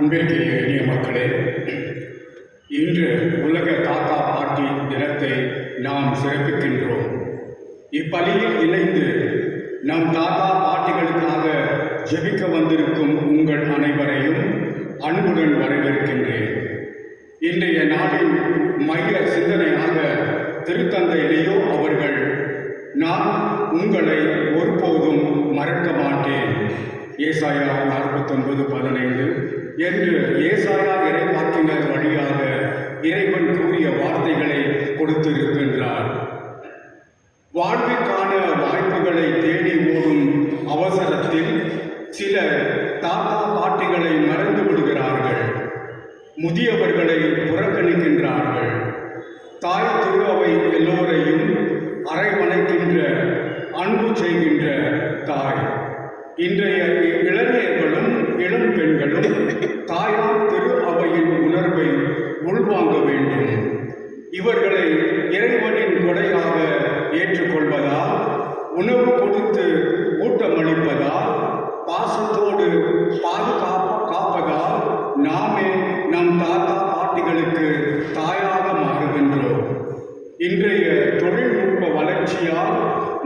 அன்பிற்குரிய இனிய மக்களே, இன்று உலக தாத்தா பாட்டி தினத்தை நாம் சிறப்பிக்கின்றோம். இப்பலியில் இணைந்து நம் தாத்தா பாட்டிகளுக்காக ஜெபிக்க வந்திருக்கும் உங்கள் அனைவரையும் அன்புடன் வரவேற்கின்றேன். இன்றைய நாளின் மைய சிந்தனையாக திருத்தந்தை லியோ அவர்கள், நான் உங்களை ஒருபோதும் மறக்க மாட்டேன், ஏசாயா 49:15 என்று ஏசாயா இறைவாக்கினர் வழியாக இறைவன் கூறிய வார்த்தைகளை கொடுத்திருக்கின்றார். வாழ்விற்கான வாய்ப்புகளை தேடி ஓடும் அவசரத்தில் சிலர் தாத்தா பாட்டிகளை மறந்து விடுகிறார்கள், முதியவர்களை புறக்கணிக்கின்றார்கள். தாய் திரு அவை எல்லோரையும் அரவணைக்கின்ற, அன்பு செய்கின்ற தாய். இன்றைய இளைஞர்களும் இளம் பெண்களும் தாயார் திரு அவையின் உணர்வை உள்வாங்க வேண்டும். இவர்களை இறைவனின் கொடையாக ஏற்றுக்கொள்வதால், உணவு கொடுத்து ஊட்டமளிப்பதால், பாசத்தோடு காப்பதால் நாமே நம் தாத்தா பாட்டிகளுக்கு தாயாக மாறுகின்றோம். இன்றைய தொழில்நுட்ப வளர்ச்சியால்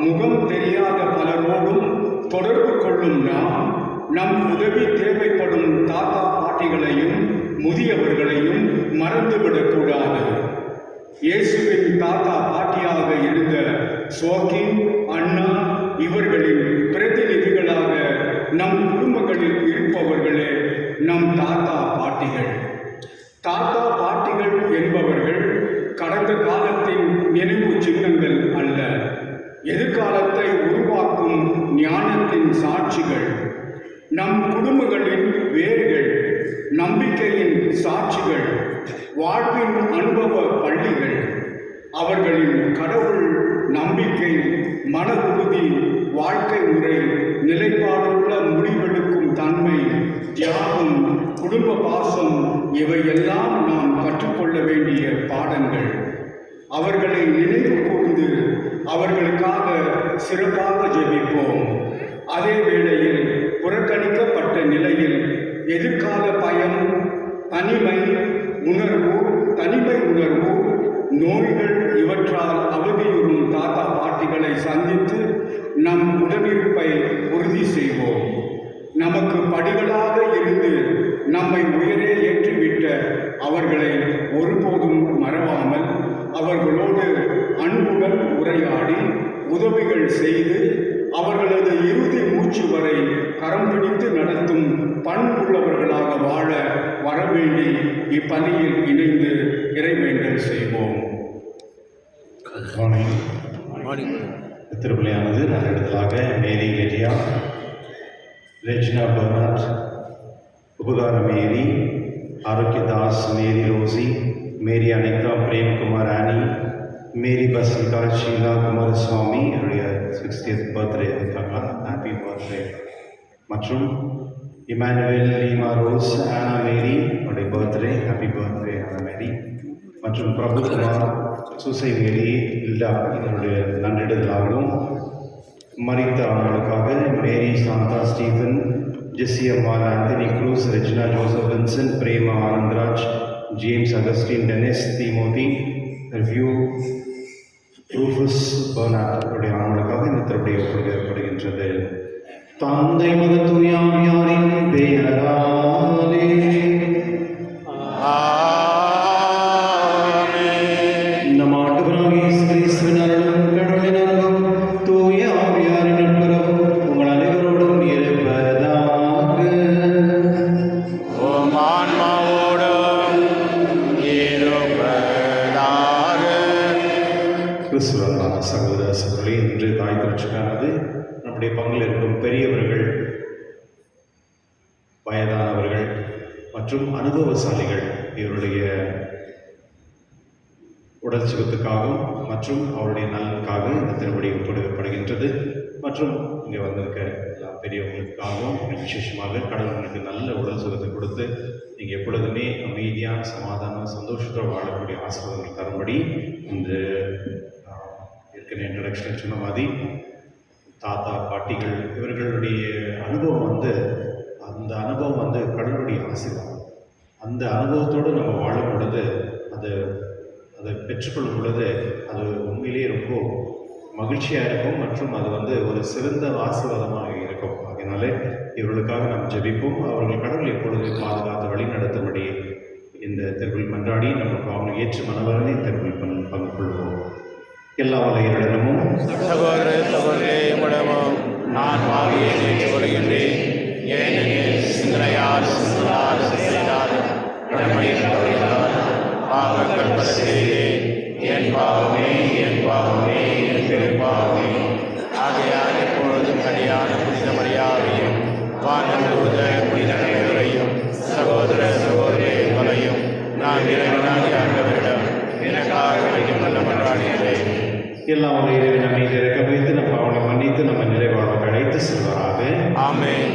முகம் தெரியாத பலரோடும் தொடர்பு கொள்ளும் நாம், நம் உதவி தேவைப்படும் தாத்தா பாட்டிகளையும் முதியவர்களையும் மறந்துவிடக்கூடாது. இயேசுவின் தாத்தா பாட்டியாக இருந்த சோகின், அண்ணா இவர்களின் பிரதிநிதிகளாக நம் குடும்பங்களில் இருப்பவர்களே நம் தாத்தா பாட்டிகள். தாத்தா பாட்டிகள் என்பவர்கள் கடந்த காலத்தின் நினைவு சின்னங்கள் அல்ல, எதிர்காலத்தை உருவாக்கும் ஞானத்தின் சாட்சிகள். நம் குடும்பங்களின் வேர்கள், நம்பிக்கையின் சாட்சிகள், வாழ்வின் அனுபவ பள்ளிகள். அவர்களின் கடவுள் நம்பிக்கை, மன உறுதி, வாழ்க்கை முறை, நிலைப்பாடுள்ள முடிவெடுக்கும் தன்மை, தியாகம், குடும்ப பாசம் இவையெல்லாம் நாம் கற்றுக்கொள்ள வேண்டிய பாடங்கள். அவர்களை நினைவு கூர்ந்து அவர்களுக்காக சிறப்பாக ஜெபிப்போம். அதே வேளையில் புறக்கணிக்கப்பட்ட நிலையில் எதிர்கால பயம், தனிமை உணர்வு, நோய்கள் இவற்றால் அவதியுறும் தாத்தா பாட்டிகளை சந்தித்து நம் உடனிருப்பை உறுதி செய்வோம். நமக்கு படிகளாக இருந்து நம்மை உயரே ஏற்றிவிட்ட அவர்களை ஒருபோதும் மறவாமல் அவர்களோடு அன்புடன் உரையாடி உதவிகள் செய்து அவர்களது இறுதி மூச்சு வரை கரம் பிடித்து நடத்தும் பண்புள்ளவர்களாக வாழ வரவேண்டி இப்பணியில் இணைந்து இறைவேண்டல் செய்வோம். திருவிழையானது நல்லிடத்திலாக மேரி லெரியா, ரெஜினா பர்னாட், உபகார மேரி, ஆரோக்கியதாஸ் மேரி ரோசி, மேரி அனிதா பிரேம்குமார் ஆனி, மேரி பசிகா ஷீலா குமாரசுவாமி என்னுடைய 60th பர்த்டே இருக்காங்களா, ஹாப்பி பர்த்டே. மற்றும் இமானுவேல் லீமா ரோஸ் ஆனா மேரி அவருடைய பர்த்டே, ஹாப்பி பர்த்டே ஆனா மேரி. மற்றும் பிரபுகுமார் சூசை மேரி இல்லா இதனுடைய நன்றிடுதலாகவும் மரித்த அவர்களுக்காக Mary Shanta Stephen, Jessie Ammal, Anthony Cruz, Regina Joseph Vinson, Prema Anandraj, James Augustine, Denis Timothy, ரிவ்யூ ரூஃபஸ் பர்னாட் அவருடைய அவர்களுக்காக இந்த திருப்படி ஒப்புக்கொள்ளப்படுகின்றது. தந்தை மத தூயாவியாரின் பெயராலே நம் ஆண்டவராகிய இயேசு கிறிஸ்துவின் அருளும் கடவுளின் அன்பும் தூய ஆவியாரின் நட்புறவும் உங்கள் அனைவரோடும் இருப்பதாக. உம் ஆன்மாவோடும் இருப்பதாக. கிறிஸ்துவனான சகோதர சகோதரி, இன்று தாய் திருச்சிக்கானது நம்முடைய பங்கில் இருக்கும் பெரியவர்கள், வயதானவர்கள் மற்றும் அனுபவசாலிகள் இவருடைய உடல் சுகத்துக்காகவும் மற்றும் அவருடைய நலனுக்காக இந்த திருப்படி ஒப்புக்கொள்ளப்படுகின்றது. மற்றும் இங்கே வந்திருக்க எல்லா பெரியவங்களுக்காகவும் விசேஷமாக கடவுளுக்கு நல்ல உடல் சுகத்தை கொடுத்து நீங்கள் எப்பொழுதுமே அமைதியாக சமாதானம் சந்தோஷத்தோடு வாழக்கூடிய ஆசீர்வாதங்கள் தரும்படி இந்த ஏற்கனவே இன்ட்ரடக்ஷன் சொன்ன மாதிரி தாத்தா பாட்டிகள் இவர்களுடைய அனுபவம் அந்த அனுபவம் கடவுளுடைய ஆசீர்வாதம். அந்த அனுபவத்தோடு நம்ம வாழும் பொழுது அதை பெற்றுக்கொள்ளும் பொழுது அது உண்மையிலேயே ரொம்ப மகிழ்ச்சியாக இருக்கும் மற்றும் அது ஒரு சிறந்த ஆசீர்வாதமாக இருக்கும். அதனால இவர்களுக்காக நாம் ஜெபிப்போம். அவர்கள் கடவுள் எப்பொழுது பாதுகாத்து வழி நடத்தும்படி இந்த திருவில் மன்றாடி நமக்கு அவங்க ஏற்று மனவரனை திருவில் பங்கு கொள்வோம். எல்லா வகையிடமும் சகோதர சகோதரே உடமும் நான் வாங்கியை ஏற்றுக்கொள்கின்றேன். ஏனெனில் சிந்தனையால் செய்தாலும் பாவங்கள் பல செய்தேன். என் பாவமே என் பாவமே என் பெரும்பாவமே. ஆகையால் எப்பொழுதும் கடியான புனித மரியாதையும் வானதூத புனித அனைவரையும் சகோதர சகோதரிகளையும் நான் இறைவனாகி ஆண்டவரிடம் எனக்காக வைக்கும் நல்ல மன்றாடுகிறேன். எல்லாம் ஒரு இறைவன் நம்மை இறக்க வைத்து நம் பாவனை மன்னித்து நம்ம நிறைவாக அழைத்து செல்வாராக. ஆமென்.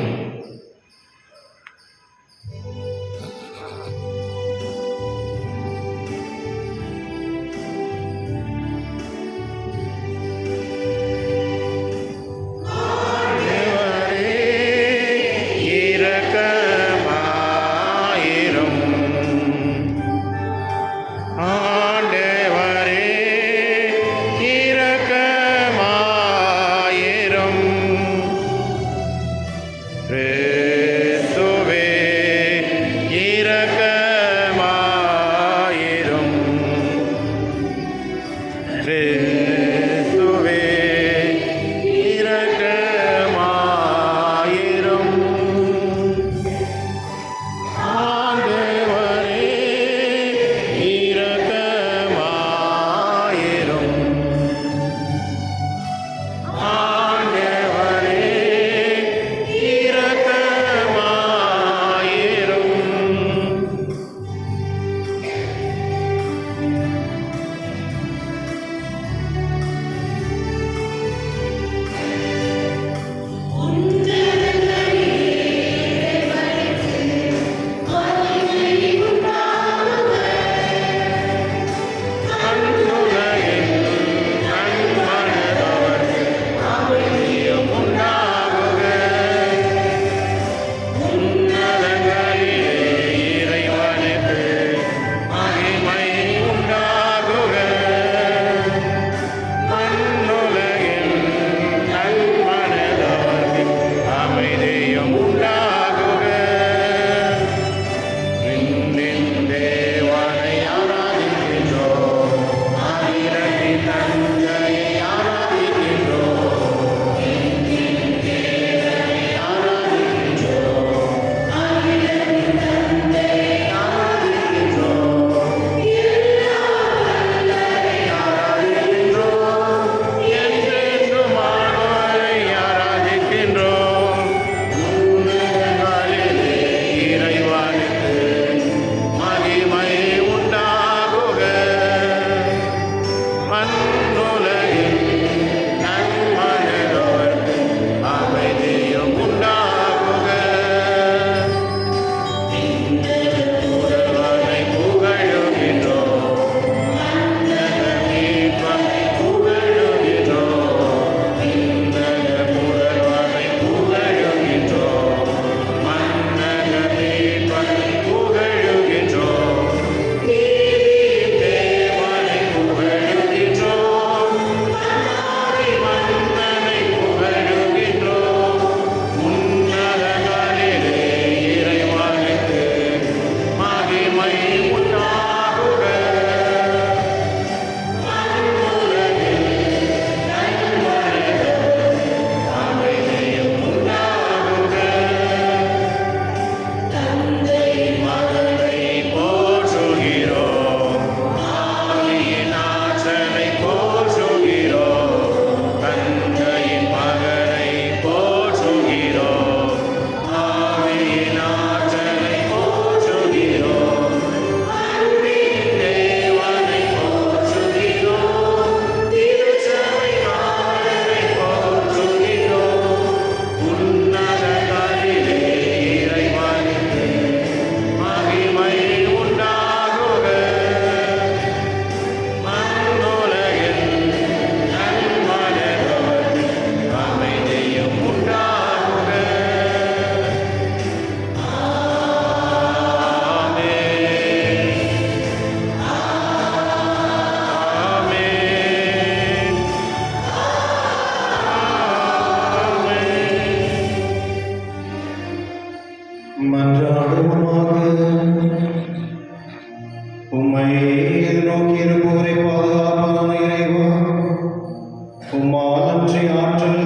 உம்மால் அன்றி ஆற்றல்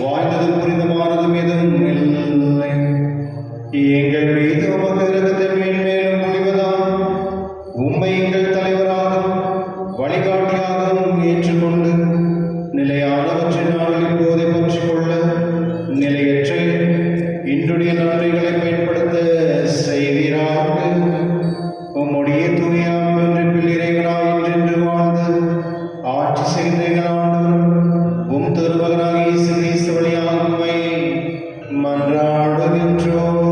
வாய்ந்ததும் புரிதமானதும் எதுவும் இல்லை. எங்கள் மீது உமது இரக்கத்தை மேன்மேலும் பொழிவதால் உம்மை எங்கள் தலைவராகவும் வழிகாட்டியாகவும் ஏற்றுக்கொண்டு நிலையானவற்றை நாங்கள் இப்போதை பற்றிக் கொள்ள நிலையற்ற இன்றுடைய நன்மைகளை பயன்படுத்த செய்வீராக. உம்முடைய தூயாமை ஒன்றில் இறைவனாய் என்றென்று வாழ்ந்து ஆட்சி செய்த எங்கள் ஆண்டவரும் உம் திருமகனாக இயேசு கிறிஸ்து வழியாக உம்மை மன்றாடுகின்றோம்.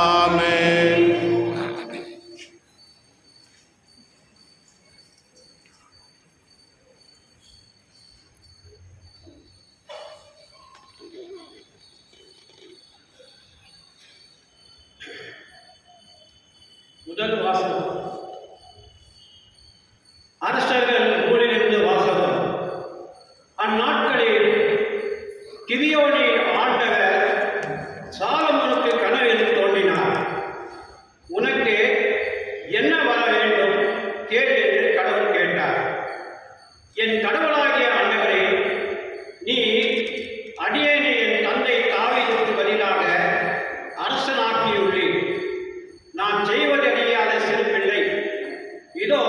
ஆமென். முதல் வாசகம் அரசர்கள் நூலிலிருந்து வாசகம். அந்நாட்களில் கிபியோனில் ஆண்டவர் சாலமோனுக்கு கனவில் தோன்றினார். உனக்கு என்ன வர வேண்டும் கேள் என்று கடவுள் கேட்டார். என் கடவுளாகிய ஆண்டவரே, நீ அடியேனை என் தந்தை தாவீதுக்கு பதிலாக அரசனாக்கியுள்ளீர். நான் செய்வதறியாத சிறு பிள்ளை. இதோ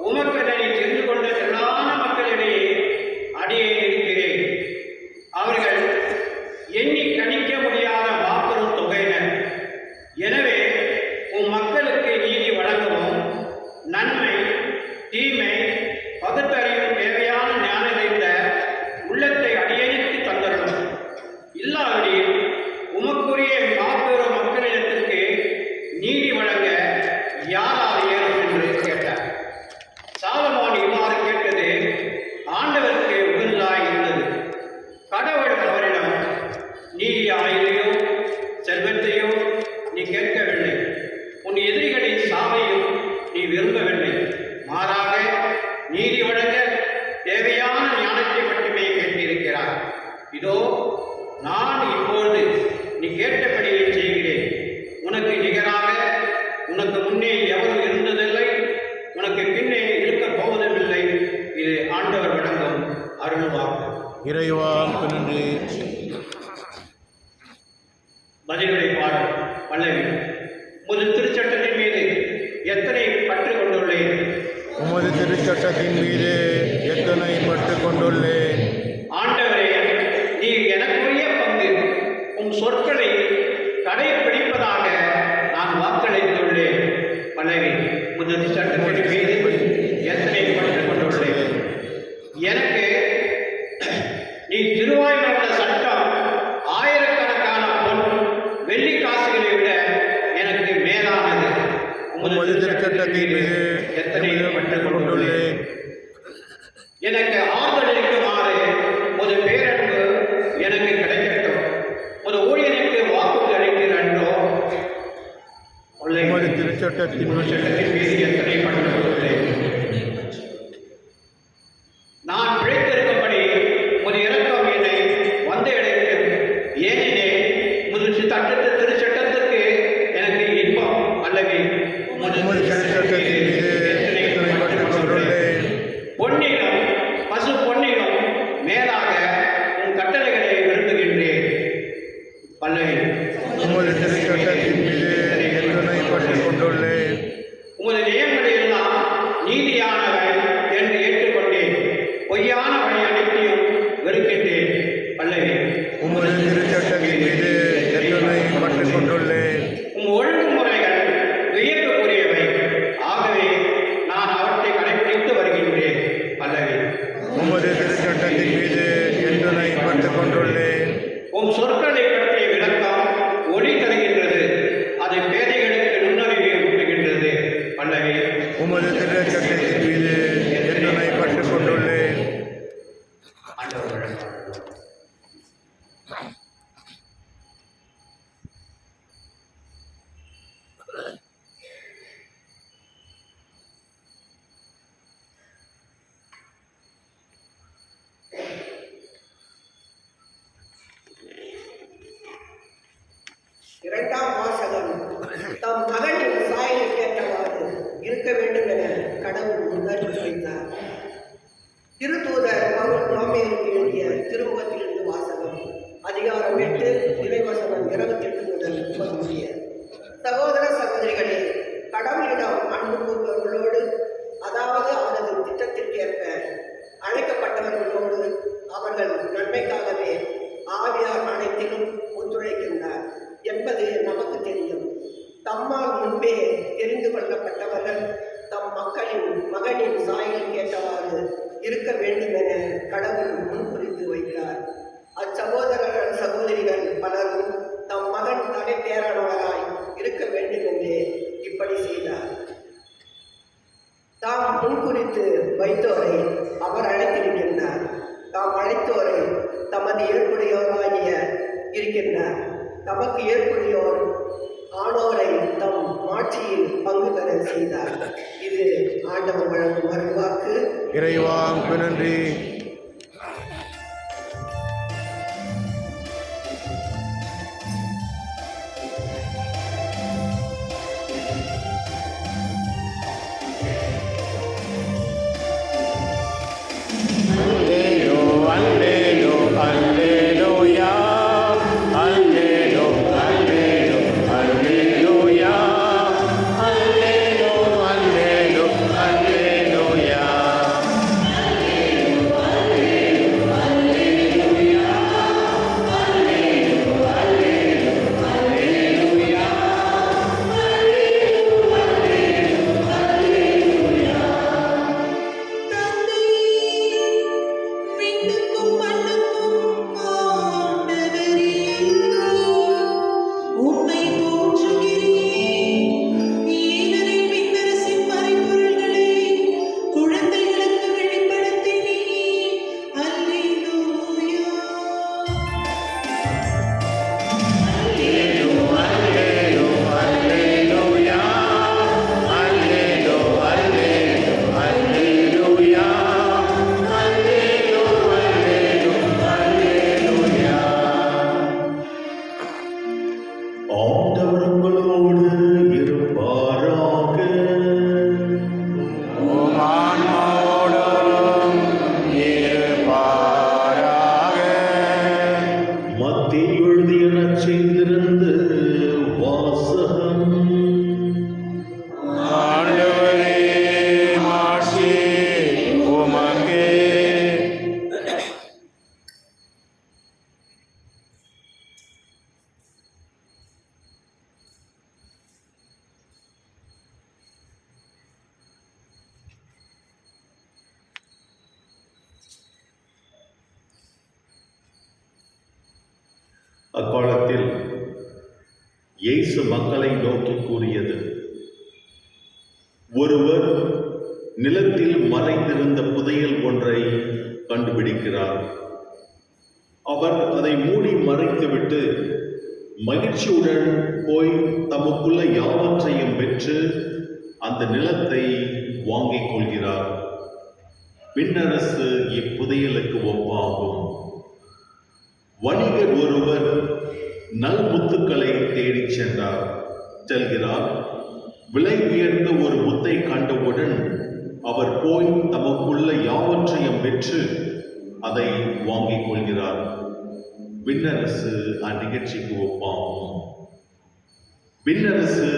உமக்கு நீ தெரிந்து கொண்ட திரளான மக்களிடையே அடியே இருக்கிறேன். அவர்கள் எண்ணி கணிக்க முடியாத மாபெரும் தொகையினர். எனவே உம் மக்களுக்கு நீதி வழங்கவும் நன்மை தீமை பகுத்தறிவும் தேவையான ஞானறிந்த உள்ளத்தை அடியேனுக்கு தந்தரணும். இல்லாவிடில் உமக்குரிய மாபெரும் மக்களிடத்திற்கு நீதி வழங்க யாரால் இயலும் என்று கேட்டார். சாலமோன் இவ்வாறு கேட்டது ஆண்டவருக்கு உகந்ததாய் இருந்தது. கடவுள் அவரிடம், நீதி ஆயுளையோ செல்வத்தையோ நீ கேட்கவில்லை, உன் எதிரிகளின் சாவையும் நீ விரும்பவில்லை. மாறாக நீதி வழங்க தேவையான ஞானத்தை மட்டுமே கேட்டிருக்கிறார். இதோ நான் இப்பொழுது நீ கேட்டபடியே செய்கிறேன். உனக்கு நிகராக உனக்கு முன்னே எவரும் இருந்ததில்லை, உனக்கு பின்னே இருக்கப் போவதுமில்லை. இது ஆண்டவர் வழங்கும் அருள்வாக்கு. இறைவா நன்றி. பதிலுரை பாடல் பல்லவி. உமது திருச்சட்டத்தின் மீது எத்தனை பற்று கொண்டுள்ளேன். உமது திருச்சட்டத்தின் மீது எத்தனை பட்டு கொண்டுள்ளேன். ஆண்டவரே, நீ எனக்குரிய பங்கு. உம் சொற்களை கடைப்பிடிப்பதாக நான் வாக்களித்துள்ளேன். பல்லவி. உமது சட்டத்தின் மீது எத்தனை பற்று கொண்டுள்ளேன். எனக்கு நீ திருவாயில் உள்ள சட்டம் ஆயிரக்கணக்கான பொன் வெள்ளி காசுகளை விட எனக்கு மேலானது. உமது திருச்சட்டத்தின் மீது எத்தனை பற்று கொண்டுள்ளேன். கொண்டுள்ளேன். எனக்கு ஆறுதல் இருக்குமாறு ஒரு பேரன்பு எனக்கு கிடைக்கட்டும். ஒரு ஊழியனுக்கு வாக்குறுதி அளித்தீர் அன்றோ. உமது திருச்சட்டத்தின் மீது எத்தனை பற்று கொண்டுள்ளேன். நான் பிழைத்திருக்கும்படி ஒரு இரக்கம் என்னை வந்து இடைக்கும். ஏனெனில் முது திருச்சட்டத்திற்கு எனக்கு இன்பம் அல்லவே. உமது திருச்சட்டத்தின் மீது எத்தனை பட்டு கொண்டுள்ளேன். பொன்னிலும் பசு பொன்னிலும் மேலாக உன் கட்டளைகளை விரும்புகின்றேன். பல்லவி. உமது திருச்சட்டத்தின் மீது எத்தனை பட்டு கொண்டுள்ளேன். சகோதர சகோதரிகளே, கடவுளிடம் அன்பு கூறுபவர்களோடு, அதாவது அவரது திட்டத்திற்கேற்ப அழைக்கப்பட்டவர்களோடு அவர்கள் நன்மைக்காகவே ஆவியார் அனைத்திலும் ஒத்துழைக்கின்றார் என்பது நமக்கு தெரியும். தம்மால் முன்பே தெரிந்து கொள்ளப்பட்டவர்கள் தம் மக்களின் மகனின் சாயல் கேட்டவாறு இருக்க வேண்டுமென கடவுள் முன்குறித்து வைத்தார். அச்சகோதரர்கள் சகோதரிகள் பலரும் தம் மகன் தலைப்பேரானவராய் இருக்க வேண்டுமென்றே இப்படி செய்தார். தாம் முன்குறித்து வைத்தோரை அவர் அழைத்திருக்கின்றார். தாம் அழைத்தோரை தமது ஏற்புடையோராகிய இருக்கின்றார். தமக்கு ஏற்புடையோர் ஆனோரை தம் ஆட்சியில் பங்கு பெற செய்தார். இது ஆண்டவர் வழங்கும் அருள்வாக்கு. இறைவா நன்றி. அக்காலத்தில் இயேசு மக்களை நோக்கி கூறியது: ஒருவர் நிலத்தில் மறைந்திருந்த புதையல் ஒன்றை கண்டுபிடிக்கிறார். அவர் அதை மூடி மறைத்துவிட்டு மகிழ்ச்சியுடன் போய் தமக்குள்ள யாவற்றையும் பெற்று அந்த நிலத்தை வாங்கிக் கொள்கிறார். விண்ணரசு இப்புதையலுக்கு ஒப்பாகும். வணிகர் ஒருவர் நல் முத்துக்களை தேடிச் செல்கிறார். விலை உயர்ந்த ஒரு முத்தை கண்டவுடன் அவர் போய் தமக்குள்ள யாவற்றையும் பெற்று அதை வாங்கிக் கொள்கிறார். விண்ணரசு அந்நிகழ்ச்சிக்கு ஒப்பாகும். விண்ணரசு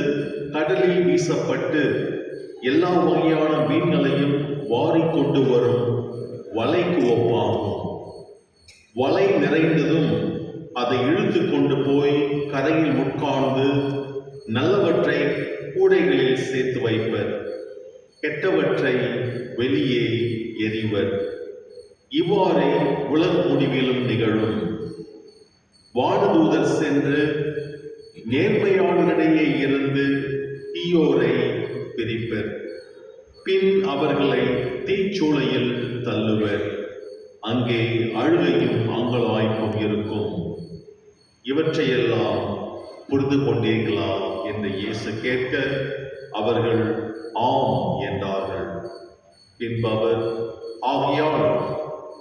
கடலில் வீசப்பட்டு எல்லா வகையான மீன்களையும் வாரிக்கொண்டு வரும் வலைக்கு ஒப்பாகும். வலை நிறைந்ததும் அதை இழுத்து கொண்டு போய் கரையில் உட்கார்ந்து நல்லவற்றை கூடைகளில் சேர்த்து வைப்பர், கெட்டவற்றை வெளியே எறிவர். இவ்வாறே உலக முடிவிலும் நிகழும். வானதூதர் சென்று நேர்மையாளரிடையே இருந்து தீயோரை பிரிப்பர். பின் அவர்களை தீச்சூளையில் தள்ளுவர். அங்கே அழுகையும் அங்கலாய்ப்பும் இருக்கும். இவற்றையெல்லாம் புரிந்து கொண்டீர்களா என்று இயேசு கேட்க அவர்கள் ஆம் என்றார்கள். பின்பு அவர், ஆகையால்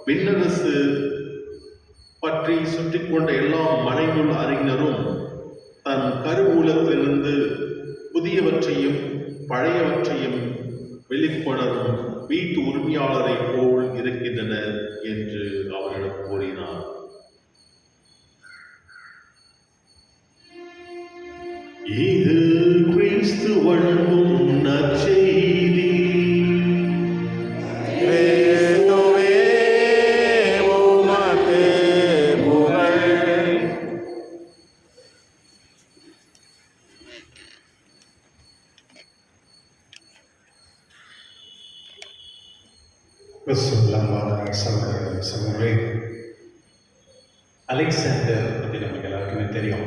விண்ணரசு பற்றி சுற்றி கொண்ட எல்லா மறைநூல் அறிஞரும் தன் கருவூலத்திலிருந்து புதியவற்றையும் பழையவற்றையும் வெளிக்கொணரும் வீட்டு உரிமையாளரை போல் இருக்கின்றனர் என்று அவரிடம் கூறினார். இது கிறிஸ்து வழங்கும் நற்செய்தி. கிறிஸ்துவே உமக்கு புகழ். கிறிஸ்துவிலான சகோதர சகோதரி, அலெக்சாண்டர் பற்றி நமக்கு எல்லாருக்குமே தெரியும்.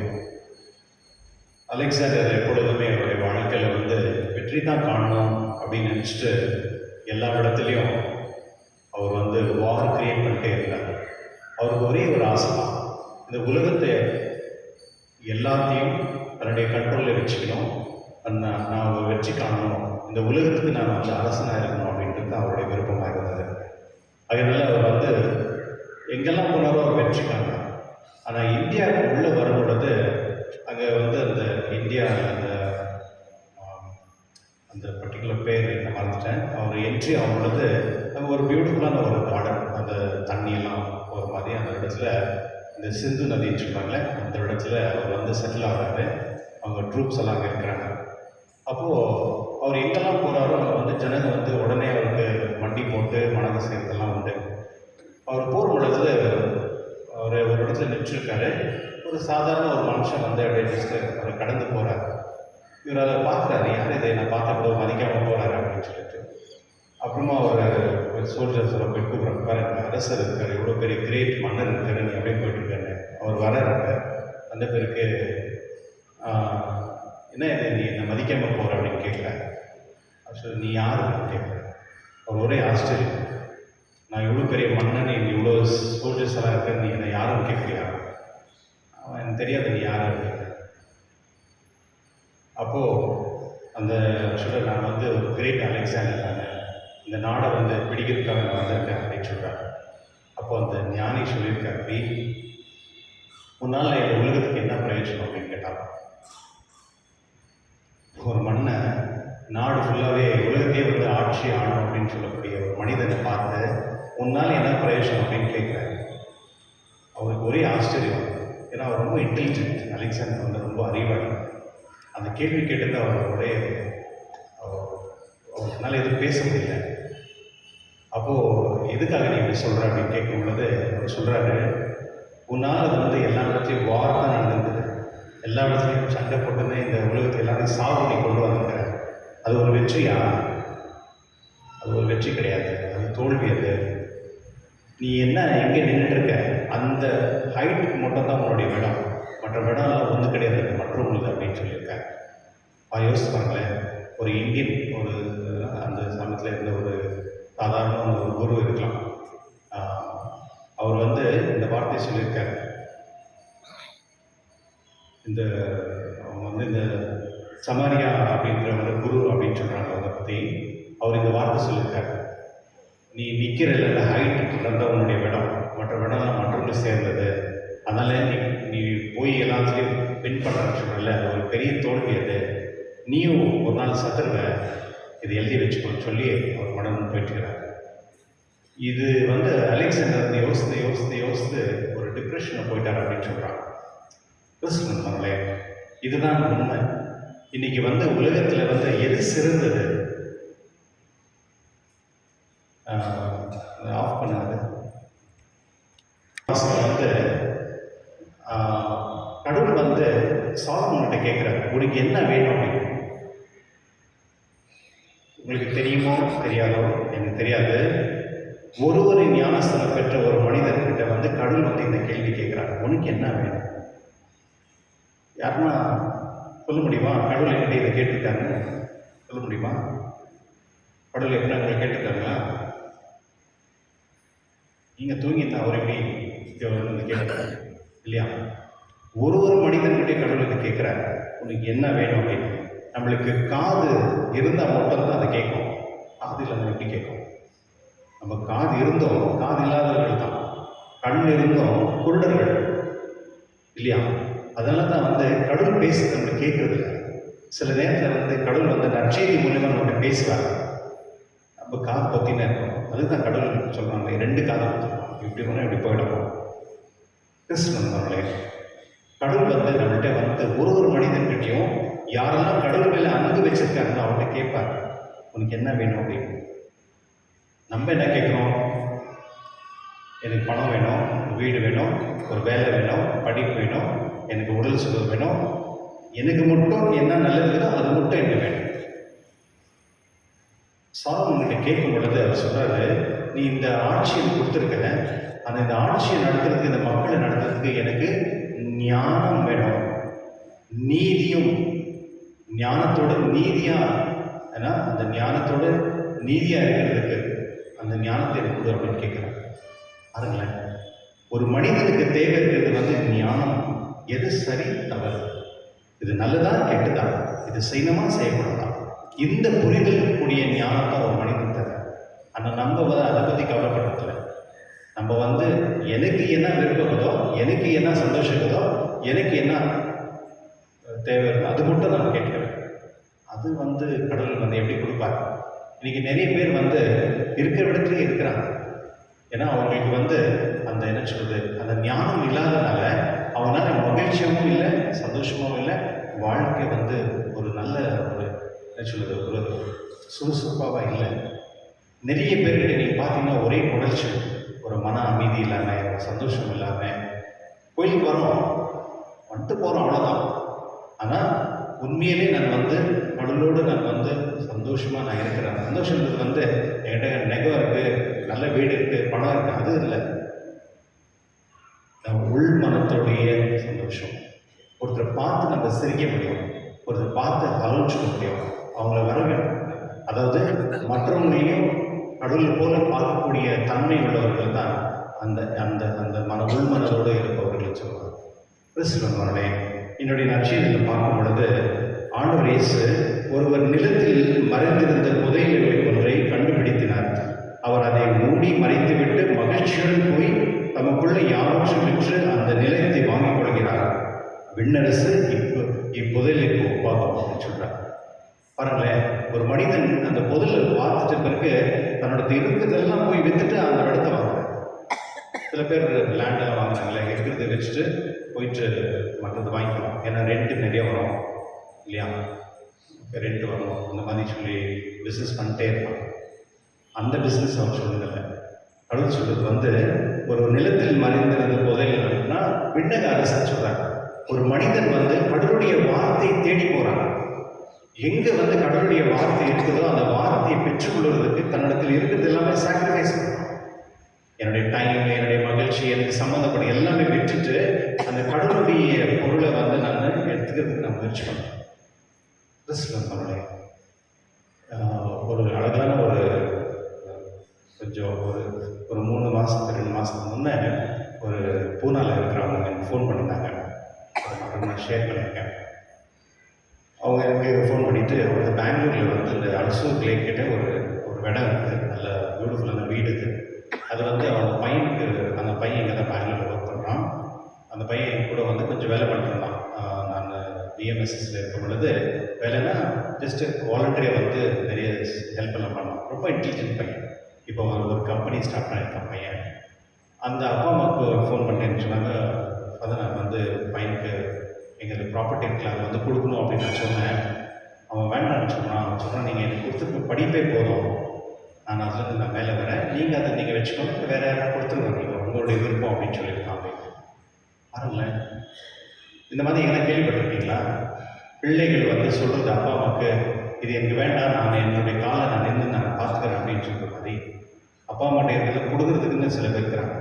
அலெக்சாண்டர் எப்பொழுதுமே அவருடைய வாழ்க்கையில் வெற்றி தான் காணணும் அப்படின்னு நினச்சிட்டு எல்லா இடத்துலையும் அவர் வார் கிரியேட் பண்ணிட்டே இருந்தார். அவருக்கு ஒரே ஒரு ஆசை தான், இந்த உலகத்தை எல்லாத்தையும் தன்னுடைய கண்ட்ரோலில் வச்சுக்கணும், நான் ஒரு வெற்றி காணணும், இந்த உலகத்துக்கு நான் அரசனாக இருக்கணும் அப்படின்றது தான் அவருடைய விருப்பமாக இருந்தது. அதனால அவர் எங்கெல்லாம் போனாரோ அவர் வெற்றி காணார். ஆனால் இந்தியாவுக்கு உள்ளே வரும் பொழுது அங்கே அந்த இந்தியா அந்த பர்டிகுலர் பேர் என்ன மறந்துட்டேன். அவர் என்ட்ரி ஆகும் பொழுது அங்கே ஒரு பியூட்டிஃபுல்லான ஒரு கார்டன், அந்த தண்ணியெல்லாம் ஒரு மாதிரி அந்த இடத்துல இந்த சிந்து நதின்னு சொல்கிறாங்களே அந்த இடத்துல அவர் செட்டில் ஆகிறாரு. அவங்க ட்ரூப்ஸ் எல்லாம் அங்கே இருக்கிறாங்க. அப்போது அவர் எங்கெல்லாம் போகிறாரோ அங்கே ஜனங்க உடனே அவருக்கு வண்டி போட்டு வணக்கம் செய்கிறதெல்லாம் உண்டு. அவர் போகிற பொழுது அவர் ஒரு இடத்துல நினச்சிருக்காரு. ஒரு சாதாரண ஒரு மனுஷன் அப்படியே ஜஸ்ட்டு அவர் கடந்து போகிறார். இவர் அதை பார்க்குறாரு, யார் இதை நான் பார்த்த கூட மதிக்காமல் போகிறாரு அப்படின்னு சொல்லிட்டு. அப்புறமா ஒரு சோல்ஜர்ஸ் போய் கூப்பிட்றாங்க, பாருங்க அரசர் இருக்கார், எவ்வளோ பெரிய கிரேட் மன்னர் இருக்காரு, நீ அப்படியே போயிட்டுருக்காரு. அவர் வர்றாரு. அந்த பேருக்கு என்ன இது நீ என்னை மதிக்காமல் போகிற அப்படின்னு கேட்குறாரு. ஆக்சுவலி நீ யார் அப்படின்னு கேட்குறேன். அவர் ஒரே ஆஸ்திரேலியா, நான் இவ்வளோ பெரிய மன்னன், நீ இவ்வளோ சோல்ஜர்ஸ் எல்லாம் இருக்க, நீ என்னை யாருன்னு கேட்குறியா? அவன் எனக்கு தெரியாது நீ யார் அப்படின்னு. அப்போது அந்த ஆக்சுவலாக நான் ஒரு கிரேட் அலெக்சாண்டர், நான் இந்த நாடை பிடிக்கிறதுக்காக நான் வந்திருக்கேன் அப்படின்னு சொல்கிறார். அப்போது அந்த ஞானி சொல்லியிருக்காரு, அப்படி உன்னால் இந்த உலகத்துக்கு என்ன பிரயோஜனம் அப்படின்னு கேட்டாங்க. ஒரு மண்ணை நாடு ஃபுல்லாகவே உலகத்தையே ஆட்சி ஆகணும் அப்படின்னு சொல்லக்கூடிய ஒரு மனிதனை பார்த்து உன்னால் என்ன பிரயோஜனம் அப்படின்னு கேட்குறாரு. அவருக்கு ஒரே ஆச்சரியம், ஏன்னா அவர் ரொம்ப இன்டெலிஜென்ட். அலெக்சாண்டர் ரொம்ப அறிவாளி. அந்த கேள்வி கேட்டது அவருடைய அவரால் எதுவும் பேச முடியல. அப்போது எதுக்காக நீ இப்படி சொல்கிற அப்படின்னு கேட்கும் பொழுது அவர் சொல்கிறாரு, உன்னால் எல்லா இடத்துலையும் வார் தான் நடந்திருக்குது, எல்லா இடத்துலையும் சண்டை போட்டுன்னு இந்த உலகத்தை எல்லாத்தையும் சாவு நீ கொண்டு வந்திருக்க. அது ஒரு வெற்றியா? அது ஒரு வெற்றி கிடையாது, அது தோல்வி. அது நீ என்ன எங்கே நின்றுட்டுருக்க, அந்த ஹைட்டுக்கு மட்டும் தான் உன்னுடைய இடம், மற்ற இடம்லாம் கிடையாது, மற்றவங்களுக்கு அப்படின்னு சொல்லியிருக்காரு. யோசிச்சு பாருங்களேன், ஒரு இந்தியன் ஒரு அந்த சமயத்தில் இருந்த ஒரு சாதாரண ஒரு குரு இருக்கலாம். அவர் இந்த வார்த்தையை சொல்லியிருக்காரு. அவங்க இந்த சமாரியா அப்படின்ற ஒரு குரு அப்படின்னு சொல்கிறாங்க. அதை பற்றி அவர் இந்த வார்த்தை சொல்லியிருக்காரு, நீ நிற்கிற இல்லை ஹைட் நடந்த உன்னுடைய இடம், மற்ற இடம்லாம் மற்றவங்க சேர்ந்தது, அதனால் நீ போய் எல்லாத்துலேயும் வின் பண்ணுறன்னு சொல்கிறல, அது ஒரு பெரிய தோல்வி. அது நீயும் ஒரு நாள் சத்துருவ, இது எழுதி வச்சுக்கோன்னு சொல்லி அவர் மனம் போயிட்டுக்கிறார். இது அலெக்சாண்டர் யோசித்து யோசித்து யோசித்து ஒரு டிப்ரெஷனில் போயிட்டார் அப்படின்னு சொல்கிறாங்க. கிறிஸ்துவங்களே, இதுதான் உண்மை. இன்னைக்கு உலகத்தில் எது சிறந்தது? ஆஃப் பண்ணாது. கடவுள் சாலமோன்கிட்ட கேட்குறாரு, உனக்கு என்ன வேணும் அப்படின்னு. உங்களுக்கு தெரியுமோ தெரியாதோ எனக்கு தெரியாது, ஒரு ஞானஸ்தானம் பெற்ற ஒரு மனிதர்கிட்ட கடவுள் இந்த கேள்வி கேட்குறாரு, உனக்கு என்ன வேணும்? யாருன்னா சொல்ல முடியுமா? கடவுள் என்கிட்ட இதை கேட்டிருக்காருன்னு சொல்ல முடியுமா? கடவுள் எப்படி உங்களை கேட்டிருக்காங்களா? நீங்கள் தூங்கியிருந்தா அவர் எப்படி கேட்குறாரு இல்லையா? ஒரு மனிதன்கிட்டே கடவுள் இதை கேட்குறாரு, உனக்கு என்ன வேணும் அப்படின்னு. நம்மளுக்கு காது இருந்தால் மட்டும்தான் அதை கேட்கும், காது இல்லாமல் எப்படி கேட்கும்? நம்ம காது இருந்தோம், காது இல்லாதவர்கள் தான். கண் இருந்தோம், குருடர்கள் இல்லையா? அதனால தான் கடவுள் பேசுறது நம்ம கேட்கறது இல்லை. சில நேரத்தில் கடவுள் நற்செய்தி மூலமாக நம்மகிட்ட பேசுவாங்க, நம்ம காது பற்றின இருக்கும். அதுதான் கடவுள் சொல்கிறாங்க, 2 காதை வச்சுருக்கோம், இப்படி போனால் இப்படி போயிடணும். கிறிஸ்துவன் நம்மளே கடவுள் நம்மள்கிட்ட ஒரு மனிதன்கிட்டையும் யாரெல்லாம் கடவுள் மேலே அன்பு வச்சிருக்காங்களோ அவர்கிட்ட கேட்பார், உனக்கு என்ன வேணும் அப்படின்னு. நம்ம என்ன கேட்குறோம்? எனக்கு பணம் வேணும், வீடு வேணும், ஒரு வேலை வேணும், படிப்பு வேணும், எனக்கு உடல் சுகம் வேணும், எனக்கு மட்டும் என்ன நல்லது இருக்கோ அது மட்டும் எனக்கு வேணும். சாலமோன்கிட்ட கேட்கும் பொழுது அவர் சொல்றாரு, நீ இந்த ஆட்சியை கொடுத்துருக்கிற, அந்த இந்த ஆட்சியை நடத்துறதுக்கு, இந்த மக்களை நடத்துறதுக்கு எனக்கு ஞானம் வேணும், நீதியும் ஞானத்தோட நீதியா, ஏன்னா அந்த ஞானத்தோட நீதியா இருக்கிறதுக்கு அந்த ஞானத்தை எனக்கு கொடு அப்படின்னு கேட்குறாங்க. பாருங்களேன், ஒரு மனிதனுக்கு தேவை இருக்கிறது வந்து ஞானம். எது சரி தவறு, இது நல்லதா கெட்டதா, இது செய்யணுமா செய்யக்கூடாதா, இந்த புரிதல் கூடிய ஞானத்தை ஒரு மனிதன் தர. ஆனால் நம்ம அதை பற்றி கவலைப்படுறதில்ல. நம்ம வந்து எனக்கு என்ன விருப்பதோ, எனக்கு என்ன சந்தோஷம் இருக்குதோ, எனக்கு என்ன தேவை இருக்கோ அது மட்டும் நான் கேட்கிறேன். அது வந்து கடவுள் வந்து எப்படி கொடுப்பார்? இன்னைக்கு நிறைய பேர் வந்து இருக்கிற இடத்துலயே இருக்கிறாங்க. ஏன்னா அவங்களுக்கு வந்து அந்த என்ன சொல்றது, அந்த ஞானம் இல்லாதனால அவங்களால மகிழ்ச்சியாகவும் இல்லை, சந்தோஷமாகவும் இல்லை, வாழ்க்கை வந்து ஒரு நல்ல ஒரு என்ன சொல்றது, ஒரு சுறுசுறுப்பாக இல்லை. நிறைய பேர்கிட்ட நீங்கள் பார்த்தீங்கன்னா ஒரே குறைச்சி, ஒரு மன அமைதி இல்லாமல், ஒரு சந்தோஷம் இல்லாமல், கோயிலுக்கு வரோம் வந்துட்டு போகிறோம் அவ்வளோதான். ஆனால் உண்மையிலே நான் வந்து கடவுளோடு நான் வந்து சந்தோஷமாக நான் இருக்கிறேன். சந்தோஷன்றது வந்து என்கிட்ட நெகம் இருக்குது, நல்ல வீடு இருக்குது, பணம் இருக்குது, அது இல்லை. உள் மனத்தோடைய சந்தோஷம். ஒருத்தரை பார்த்து நம்ம சிரிக்க முடியும், ஒருத்தரை பார்த்து ஆலோசிக்க முடியும், அவங்கள வரவேணும். அதாவது மற்றவங்களையும் கடவுள் போல பார்க்கக்கூடிய தன்மை உள்ளவர்கள் தான் அந்த அந்த அந்த உள் மனதோடு இருப்பவர்கள் சொல்லுவாங்க. கிறிஸ்துவர்களே, என்னுடைய நற்செய்தியில் பார்க்கும் பொழுது ஆண்டவர் இயேசு ஒருவர் நிலத்தில் மறைந்திருந்த புதையல்களை ஒன்றை கண்டுபிடித்தினார். அவர் அதை மூடி மறைத்துவிட்டு மகிழ்ச்சியுடன் போய் தமக்குள்ள யாவற்றும் விற்று அந்த நிலத்தை வாங்கிக் கொள்கிறார். விண்ணரசு இப்புதையலுக்கு ஒப்பாகும் அப்படின்னு சொல்றார். பாருங்களேன், ஒரு மனிதன் அந்த புதையலை பார்த்துட்ட பிறகு தன்னோட இருக்கிறதெல்லாம் போய் வித்துட்டு அந்த இடத்த வாங்குறாங்க. சில பேர் லேண்டெல்லாம் வாங்குறாங்களே, இருக்கிறத வச்சுட்டு போயிட்டு மற்றது வாங்கிக்கலாம். ஏன்னா ரெண்ட்டு நிறைய வரும் இல்லையா, ரெண்ட் வரும், அந்த மாதிரி சொல்லி பிஸ்னஸ் பண்ணிட்டே இருப்பாங்க. அந்த பிஸ்னஸ் அவர் சொல்லுதில்லை. கடவுள் சொல்றது வந்து ஒரு நிலத்தில் மறைந்திருந்த புதையல் அப்படின்னா விண்ணக அரசன் சொல்றாங்க. ஒரு மனிதன் வந்து கடவுளுடைய வார்த்தையை தேடி போறாங்க. எங்க வந்து கடவுளுடைய வார்த்தை இருக்குதோ அந்த வார்த்தையை பெற்றுக்கொள்வதற்கு தன்னிடத்தில் இருக்கிறது எல்லாமே சாக்ரிஃபைஸ் பண்ணுறான். என்னுடைய டைம், என்னுடைய மகிழ்ச்சி, எனக்கு சம்மந்தப்பட்ட எல்லாமே விட்டுட்டு அந்த கடவுளுடைய பொருளை வந்து நான் எடுத்துக்கிறதுக்கு நான் முயற்சி பண்ணுறேன். கிறிஸ்துவனுடைய ஒரு அழகான ஒரு கொஞ்சம் ஒரு 3 மாதத்துக்கு 2 மாதத்துக்கு முன்னே ஒரு பூனாவில் இருக்கிறவங்க எனக்கு ஃபோன் பண்ணியிருந்தாங்க. நான் ஷேர் பண்ணியிருக்கேன். அவங்க எனக்கு ஃபோன் பண்ணிவிட்டு, அவங்க பெங்களூரில் வந்து இந்த அல்சூர் லேக் கிட்ட ஒரு இடம் இருக்குது, நல்ல பியூட்டிஃபுல்லான வீடு இது. அது வந்து அவங்க பையனுக்கு, அந்த பையன் இங்கே தான் பெங்களூரில் ஒர்க் பண்ணுறான். அந்த பையன் என் கூட வந்து கொஞ்சம் வேலை பண்ணிட்டுருந்தான். நான் பிஎம்எஸ்எஸ்ல இருக்கும் பொழுது வேலைன்னா ஜஸ்ட்டு வாலண்டரியாக வந்து நிறைய ஹெல்ப் எல்லாம் பண்ணான். ரொம்ப இன்டெலிஜென்ட் பையன். இப்போ ஒரு கம்பெனி ஸ்டார்ட் பண்ணியிருக்கான் பையன். அந்த அப்பா அம்மாவுக்கு ஃபோன் பண்ணேன்னு சொன்னாங்க, அதை நான் வந்து பையனுக்கு எங்களுக்கு ப்ராப்பர்ட்டி இருக்குல்ல அதை வந்து கொடுக்கணும் அப்படின்னு நான் சொன்னேன். அவன் வேண்டாம்னு சொன்னான். அவன் சொன்னான், நீங்கள் எனக்கு கொடுத்துருக்க படிப்பே போதும், நான் அதுலேருந்து நான் மேலே வரேன், நீங்கள் அதை நீங்கள் வச்சுக்கணும், வேறு யாராவது கொடுத்துருங்க, நீங்கள் உங்களுடைய விருப்பம் அப்படின்னு சொல்லியிருக்கான். பாருங்களேன், இந்த மாதிரி எங்கன்னா கேள்விப்பட்டிருக்கீங்களா? பிள்ளைகள் வந்து சொல்கிறது அப்பா அம்மாவுக்கு, இது எனக்கு வேண்டாம், நான் என்னுடைய காலை நான் நின்று நான் பார்த்துக்கிறேன் அப்படின்னு சொல்கிற மாதிரி அப்பா அம்மாட்ட இருக்கிறத கொடுக்குறதுக்குன்னு சில பேர் இருக்கிறாங்க.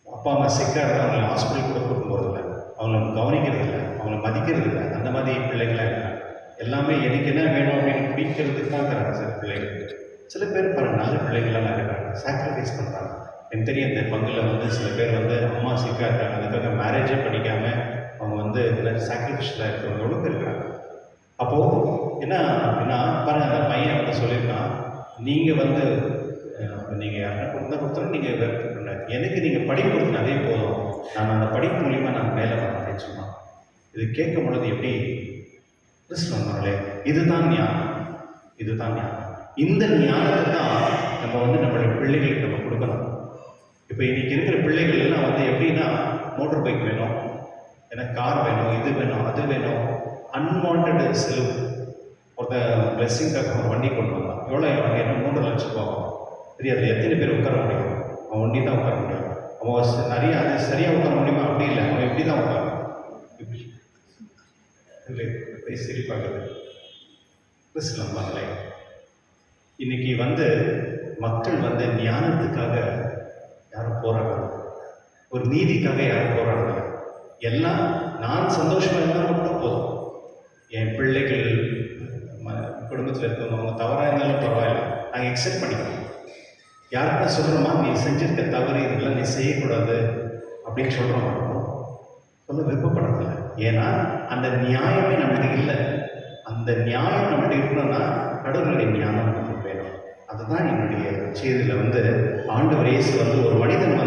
அப்பா அம்மா சிக்காக இருந்தால் அவங்களை ஹாஸ்பிட்டல் கூட கூட்டு போகிறதில்ல, அவங்கள கவனிக்கிறது இல்லை, அவங்கள மதிக்கிறது இல்லை. அந்த மாதிரி பிள்ளைகளாக இருக்காங்க. எல்லாமே எனக்கு என்ன வேணும் அப்படின்னு பிடிக்கிறதுக்கு தான் இருக்கிறாங்க சில பிள்ளைகள். சில பேர் பல நல்ல பிள்ளைகளாக இருக்கிறாங்க, சாக்ரிஃபைஸ் பண்ணுறாங்க. எனக்கு தெரியும், இந்த பங்கில் வந்து சில பேர் வந்து அம்மா சிக்காக இருக்காங்க, அதுக்காக மேரேஜே பண்ணிக்காமல் அவங்க வந்து சாக்ரிஃபைஸாக இருக்கிறவங்க எவ்வளோ பேர் இருக்கிறாங்க. அப்போது என்ன அப்படின்னா பாருங்கள், அந்த பையன் வந்து சொல்லியிருக்கான், நீங்கள் வந்து நீங்கள் யாருன்னா கொடுத்தாலும் நீங்கள் வெறுப்பு பண்ண, எனக்கு நீங்கள் படிப்பு கொடுத்தனாலே போதும், நான் அந்த படிப்பு மூலிமா நான் மேலே வரேன் அப்படின்னு சொன்னான். இது கேட்கும் பொழுது எப்படி கிறிஸ்துவர்களே, இதுதான் ஞானம், இதுதான் ஞானம். இந்த ஞானத்தை தான் நம்ம வந்து நம்மளுடைய பிள்ளைகளுக்கு நம்ம கொடுக்கணும். இப்போ இன்னைக்கு இருக்கிற பிள்ளைகள் எல்லாம் வந்து எப்படின்னா மோட்டர் பைக் வேணும், எனக்கு கார் வேணும், இது வேணும், அது வேணும், அன்வான்ட் செலவு. ஒருத்தன் பிளெஸ்ஸிங்காக ஒரு வண்டி கொண்டு வந்தான். எவ்வளோ வாங்கினா 3 லட்சம் ரூபா தெரியாது. எத்தனை பேர் உட்கார முடியும்? அவன் வண்டி தான் உட்கார முடியும். அவன் நிறைய அது சரியாக உட்கார முடியுமா? அப்படி இல்லை, அவன் எப்படி தான் உட்காரான். இல்லை போய் சிரிப்பாக்குது. கிறிஸ்துவங்களே, இன்னைக்கு மக்கள் ஞானத்துக்காக யாரும் போராடுறது, ஒரு நீதிக்காக யாரும் போராடுறது. எல்லாம் நான் சந்தோஷமா இருந்தால் மட்டும் போதும். என் பிள்ளைகள் குடும்பத்தில் இருக்கவங்க அவங்க தவறாக இருந்தாலும் பரவாயில்ல, நாங்கள் எக்ஸெப்ட் பண்ணிக்கிறோம். யாருக்கா சொல்கிறோமா நீ செஞ்சிருக்க தவறு இதெல்லாம் நீ செய்யக்கூடாது அப்படின்னு சொல்கிறோம் மட்டும் சொல்ல விருப்பப்படுறதில்ல. ஏன்னா அந்த நியாயமே நம்மகிட்ட இல்லை. அந்த நியாயம் நம்மகிட்ட இருக்கணும்னா கடவுளுடைய ஞானம் நமக்கு வேணும். அதுதான் என்னுடைய செய்தியில் ஆண்டவர் இயேசு ஒரு மனிதன்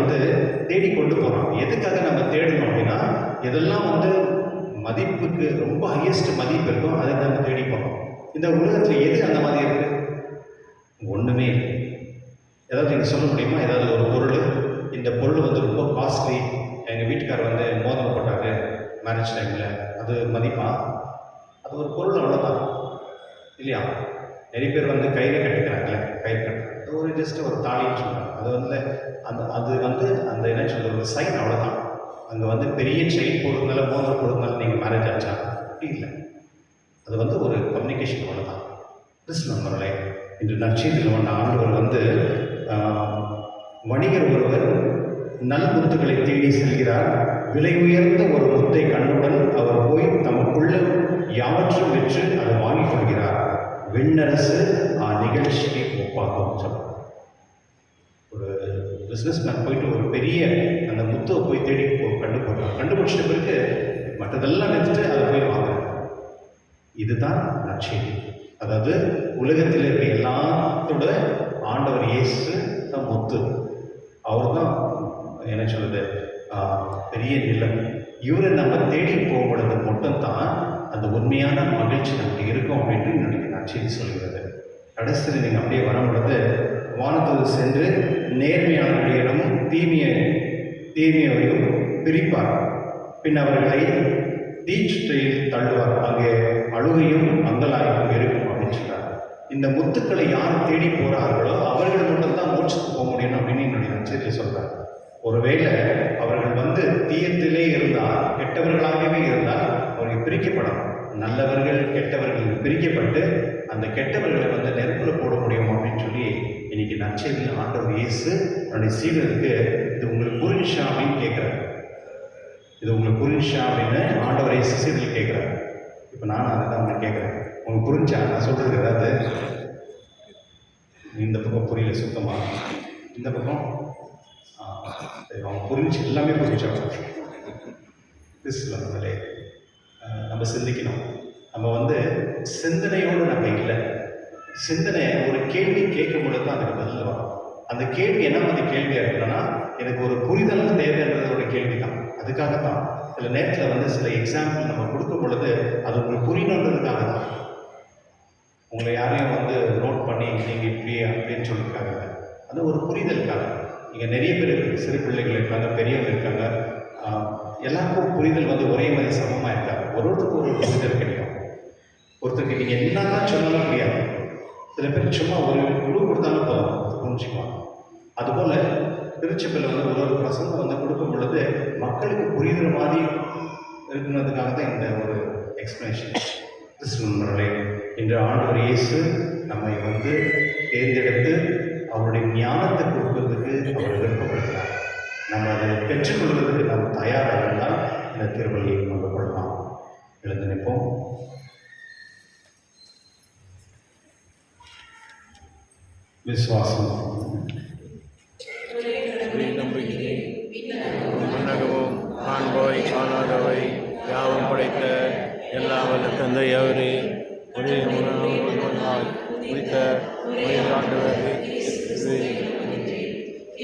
தேடி கொண்டு போகிறான். எதுக்காக நம்ம தேடணும் அப்படின்னா, எதெல்லாம் மதிப்புக்கு ரொம்ப ஹையஸ்ட் மதிப்பு இருக்கும் அதை நம்ம தேடி போகிறோம். இந்த உலகத்தில் எது அந்த மாதிரி இருக்கு? ஒன்றுமே இல்லை. ஏதாவது நீங்கள் சொல்ல முடியுமா? ஏதாவது ஒரு பொருள், இந்த பொருள் ரொம்ப காஸ்ட்லி, எங்கள் வீட்டுக்காரர் மோதிரம் போட்டாரு மேரேஜ் டைமில், அது மதிப்பா? அது ஒரு பொருள், அவ்வளோதான் இல்லையா? நிறைய பேர் கையில் கட்டிக்கிறாங்களே, கயிறு கட்டுறாங்க, அது ஒரு ஜஸ்ட் ஒரு தாலின்னு சொல்கிறாங்க. அது அந்த என்ன சொல்கிறது, ஒரு சைன், அவ்வளோதான். அங்கே பெரிய செயின் போடுறதுனால மோதிரம் போடுறதுனால நீங்கள் மேரேஜ் ஆச்சா? அப்படி இல்லை. அது ஒரு கம்யூனிகேஷன், அவ்வளோதான். கிறிஸ்துவர்களே, இன்று நற்செய்தியில் ஆண்டவர் வணிகர் ஒருவர் நல்முத்துக்களை தேடி செல்கிறார். விலை உயர்ந்த ஒரு முத்தை கண்டுடன் அவர் போய் தமக்குள்ள யாவற்றும் பெற்று அதை வாங்கிக் கொள்கிறார். விண்ணரசு நிகழ்ச்சிக்கு ஒப்பாகும் சொல்றார். ஒரு பிஸ்னஸ் மேன் போயிட்டு ஒரு பெரிய அந்த முத்துவை போய் தேடி கண்டுபிடிச்சிட்ட பிறகு மற்றதெல்லாம் நிறுத்திட்டு அதை போய் வாங்குறார். இதுதான் நற்செய்தி. அதாவது உலகத்தில் இருக்க எல்லாத்தோட ஆண்டவர் இயேசு தான் முத்து. அவர் தான் என்ன சொல்றது, பெரிய நிலம். இவரை நம்ம தேடி போகிறது மட்டும்தான் அந்த உண்மையான மகிழ்ச்சி நமக்கு இருக்கும் அப்படின்னு என்னுடைய நற்செய்தி சொல்கிறது. கடைசியில் நீங்கள் அப்படியே வரும்பொழுது வானத்தோடு சென்று நேர்மையாளர்களிடமும் தீமையையும் பிரிப்பார். பின் அவர்களை தீச்சுத்தையில் தள்ளுவார். அங்கே அழுகையும் அங்கலாய்ப்பும் இருக்கும் அப்படின்னு சொல்றார். இந்த முத்துக்களை யார் தேடி போகிறார்களோ அவர்கள் மட்டும்தான் மோட்சத்துக்கு போக முடியும் அப்படின்னு என்னுடைய நற்செய்தியில் சொல்றார். ஒருவேளை அவர்கள் தீயத்திலே இருந்தால், கெட்டவர்களாகவே இருந்தால் அவர்கள் பிரிக்கப்படணும். நல்லவர்கள் கெட்டவர்கள் பிரிக்கப்பட்டு அந்த கெட்டவர்களை நெருப்பில் போட முடியும் அப்படின்னு சொல்லி இன்னைக்கு நற்செய்தியில் ஆண்டவர் இயேசு தன்னுடைய சீடருக்கு இது உங்களுக்கு புரிஞ்சா அப்படின்னு கேட்குறாரு. இது உங்களுக்கு புரிஞ்சா அப்படின்னு ஆண்டவர் இயேசு சீடர்கள் கேட்குறாரு. இப்போ நான் அதை தான் அவங்க கேட்குறேன், உங்களுக்கு புரிஞ்சா? நான் சொல்கிறது ஏதாவது இந்த பக்கம் புரியல சுத்தமாக, இந்த பக்கம் அவங்க புரிஞ்சு எல்லாமே புரிஞ்சாங்க. கிறிஸ்துவர்களே, நம்ம சிந்திக்கணும். நம்ம சிந்தனையோடு நம்ம இல்லை. சிந்தனை ஒரு கேள்வி கேட்கும் பொழுது தான் அதுக்கு பதில் வரும். அந்த கேள்வி என்ன மாதிரி கேள்வியாக இருக்கணும்னா, எனக்கு ஒரு புரிதல் தேவைன்றது ஒரு கேள்வி தான். அதுக்காகத்தான் சில நேரத்தில் சில எக்ஸாம்பிள் நம்ம கொடுக்கும் பொழுது அது உங்களுக்கு புரியணுன்றதுக்காக தான். உங்களை யாரையும் நோட் பண்ணி நீங்கள் இப்படி அப்படின்னு சொல்லியிருக்காங்க, அது ஒரு புரிதலுக்காக. இங்கே நிறைய பேர் சிறு பிள்ளைகள் இருக்காங்க, பெரியவங்க இருக்காங்க. எல்லாருக்கும் புரிதல் ஒரே மாதிரி சமமாக இருக்காங்க. ஒருத்தருக்கு ஒரு புரிதல் கிடைக்கும். ஒருத்தருக்கு நீங்கள் என்ன தான் சொல்லலாம் முடியாது. சில பேர் சும்மா ஒரு குழு கொடுத்தாலும் போதும் புரிஞ்சுக்குவாங்க. அதுபோல் திருச்சபையில் ஒரு பிரசங்கம் கொடுக்கும் பொழுது மக்களுக்கு புரிகிற மாதிரி இருக்கிறதுக்காக தான் இந்த ஒரு எக்ஸ்பிளனேஷன். கிறிஸ்துவர்களே, இன்று ஆண்டவர் இயேசு நம்மை தேர்ந்தெடுத்து அவருடைய ஞானத்தை கொடுப்பதற்கு அவர் விருப்பப்படுகிறார். நம்ம அதை பெற்றுக்கொள்வதற்கு நாம் தயாராக இருந்தால் இந்த திருவள்ளியை கொண்டு கொள்ளலாம். எழுந்து நிற்போம். விசுவாசம் மன்னகவும் காண்போய் காணாதவை யாவும் படைத்த எல்லா வல்ல தந்தை அவரே, ஒரே முடித்த ஆண்டவர்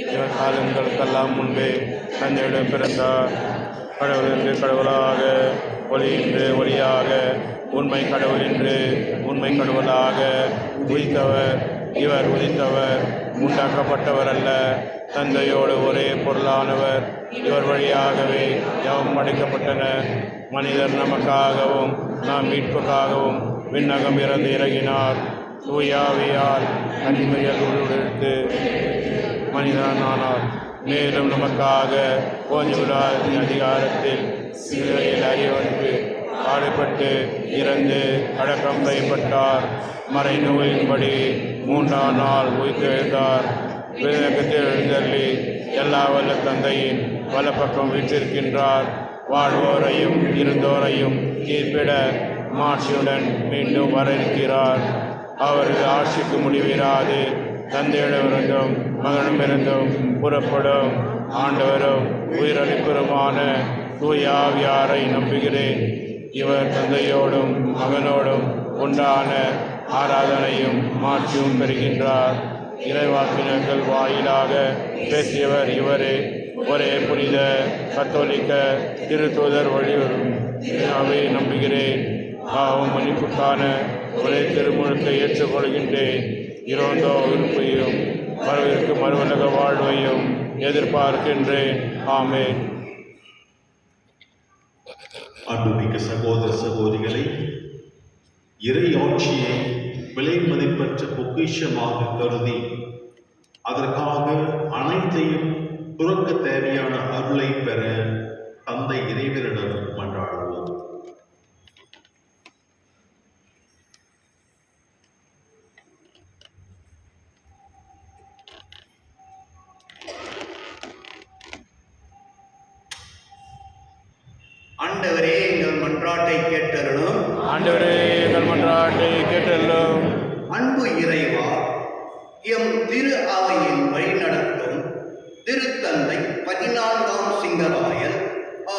இவர் காலங்களுக்கெல்லாம் முன்பே தந்தையிடம் பிறந்தார். கடவுள் என்று கடவுளாக, ஒளி என்று ஒளியாக, உண்மை கடவுள் என்று உண்மை கடவுளாக உதித்தவர். இவர் உதித்தவர் உண்டாக்கப்பட்டவர் அல்ல. தந்தையோடு ஒரே பொருளானவர். இவர் வழியாகவே யாவும் படைக்கப்பட்டன. மனிதர் நமக்காகவும் நாம் மீட்புக்காகவும் விண்ணகம் இறந்து இறங்கினார். தூயாவியால் கன்னிமையில் உருவெடுத்து மனிதனானார். மேலும் நமக்காக ஓஞ்சுலாவின் அதிகாரத்தில் சிலுவையில் அறிவனுக்கு பாடுபட்டு இறந்து அடக்கம் செய்யப்பட்டார். மறைநூலின்படி 3ஆம் நாள் உயிர்த்தெழுந்தார். விண்ணகத்தில் எழுந்தள்ளி எல்லா வல்ல தந்தையின் வலப்பக்கம் வீற்றிருக்கின்றார். வாழ்வோரையும் இருந்தோரையும் தீர்ப்பிட மாட்சியுடன் மீண்டும் வர இருக்கிறார். அவரது ஆட்சிக்கு முடிவிராது தந்தையிடமிருந்தும் மகனிடமிருந்தும் புறப்படும் ஆண்டவரும் உயிரளிப்பருமான தூய ஆவியாரை நம்புகிறேன். இவர் தந்தையோடும் மகனோடும் உண்டான ஆராதனையும் மாட்சியும் பெறுகின்றார். இறைவாக்கினர்கள் வாயிலாக பேசியவர் இவரே. ஒரே புனித கத்தோலிக்க திருத்தூதர் வழிவரும் அவை நம்புகிறேன். பாவம் மன்னிப்புக்கான ஒரே திருமுழுக்கை ஏற்றுக்கொள்கின்றேன். இறந்தோ விருப்பையும் வரவிற்கு மறுவுலக வாழ்வையும் எதிர்பார்க்கின்றேன். ஆமென். அன்புமிக்க சகோதர சகோதரிகளை, இறை ஆட்சியை விலை மதிப்பற்ற பொக்கிஷமாக கருதி அதற்காக அனைத்தையும் துறக்க தேவையான அருளை பெற தந்தை இறைவனிடம் மன்றாடுவோம். ஆண்டவரே எங்கள் மன்றாட்டை கேட்டருளும். ஆண்டவரே எங்கள் மன்றாட்டை கேட்டருளும். அன்பு இறைவா, எம் திரு அவையின் வழிநடத்தும் திருத்தந்தை 14ஆம் சிங்கராயர்,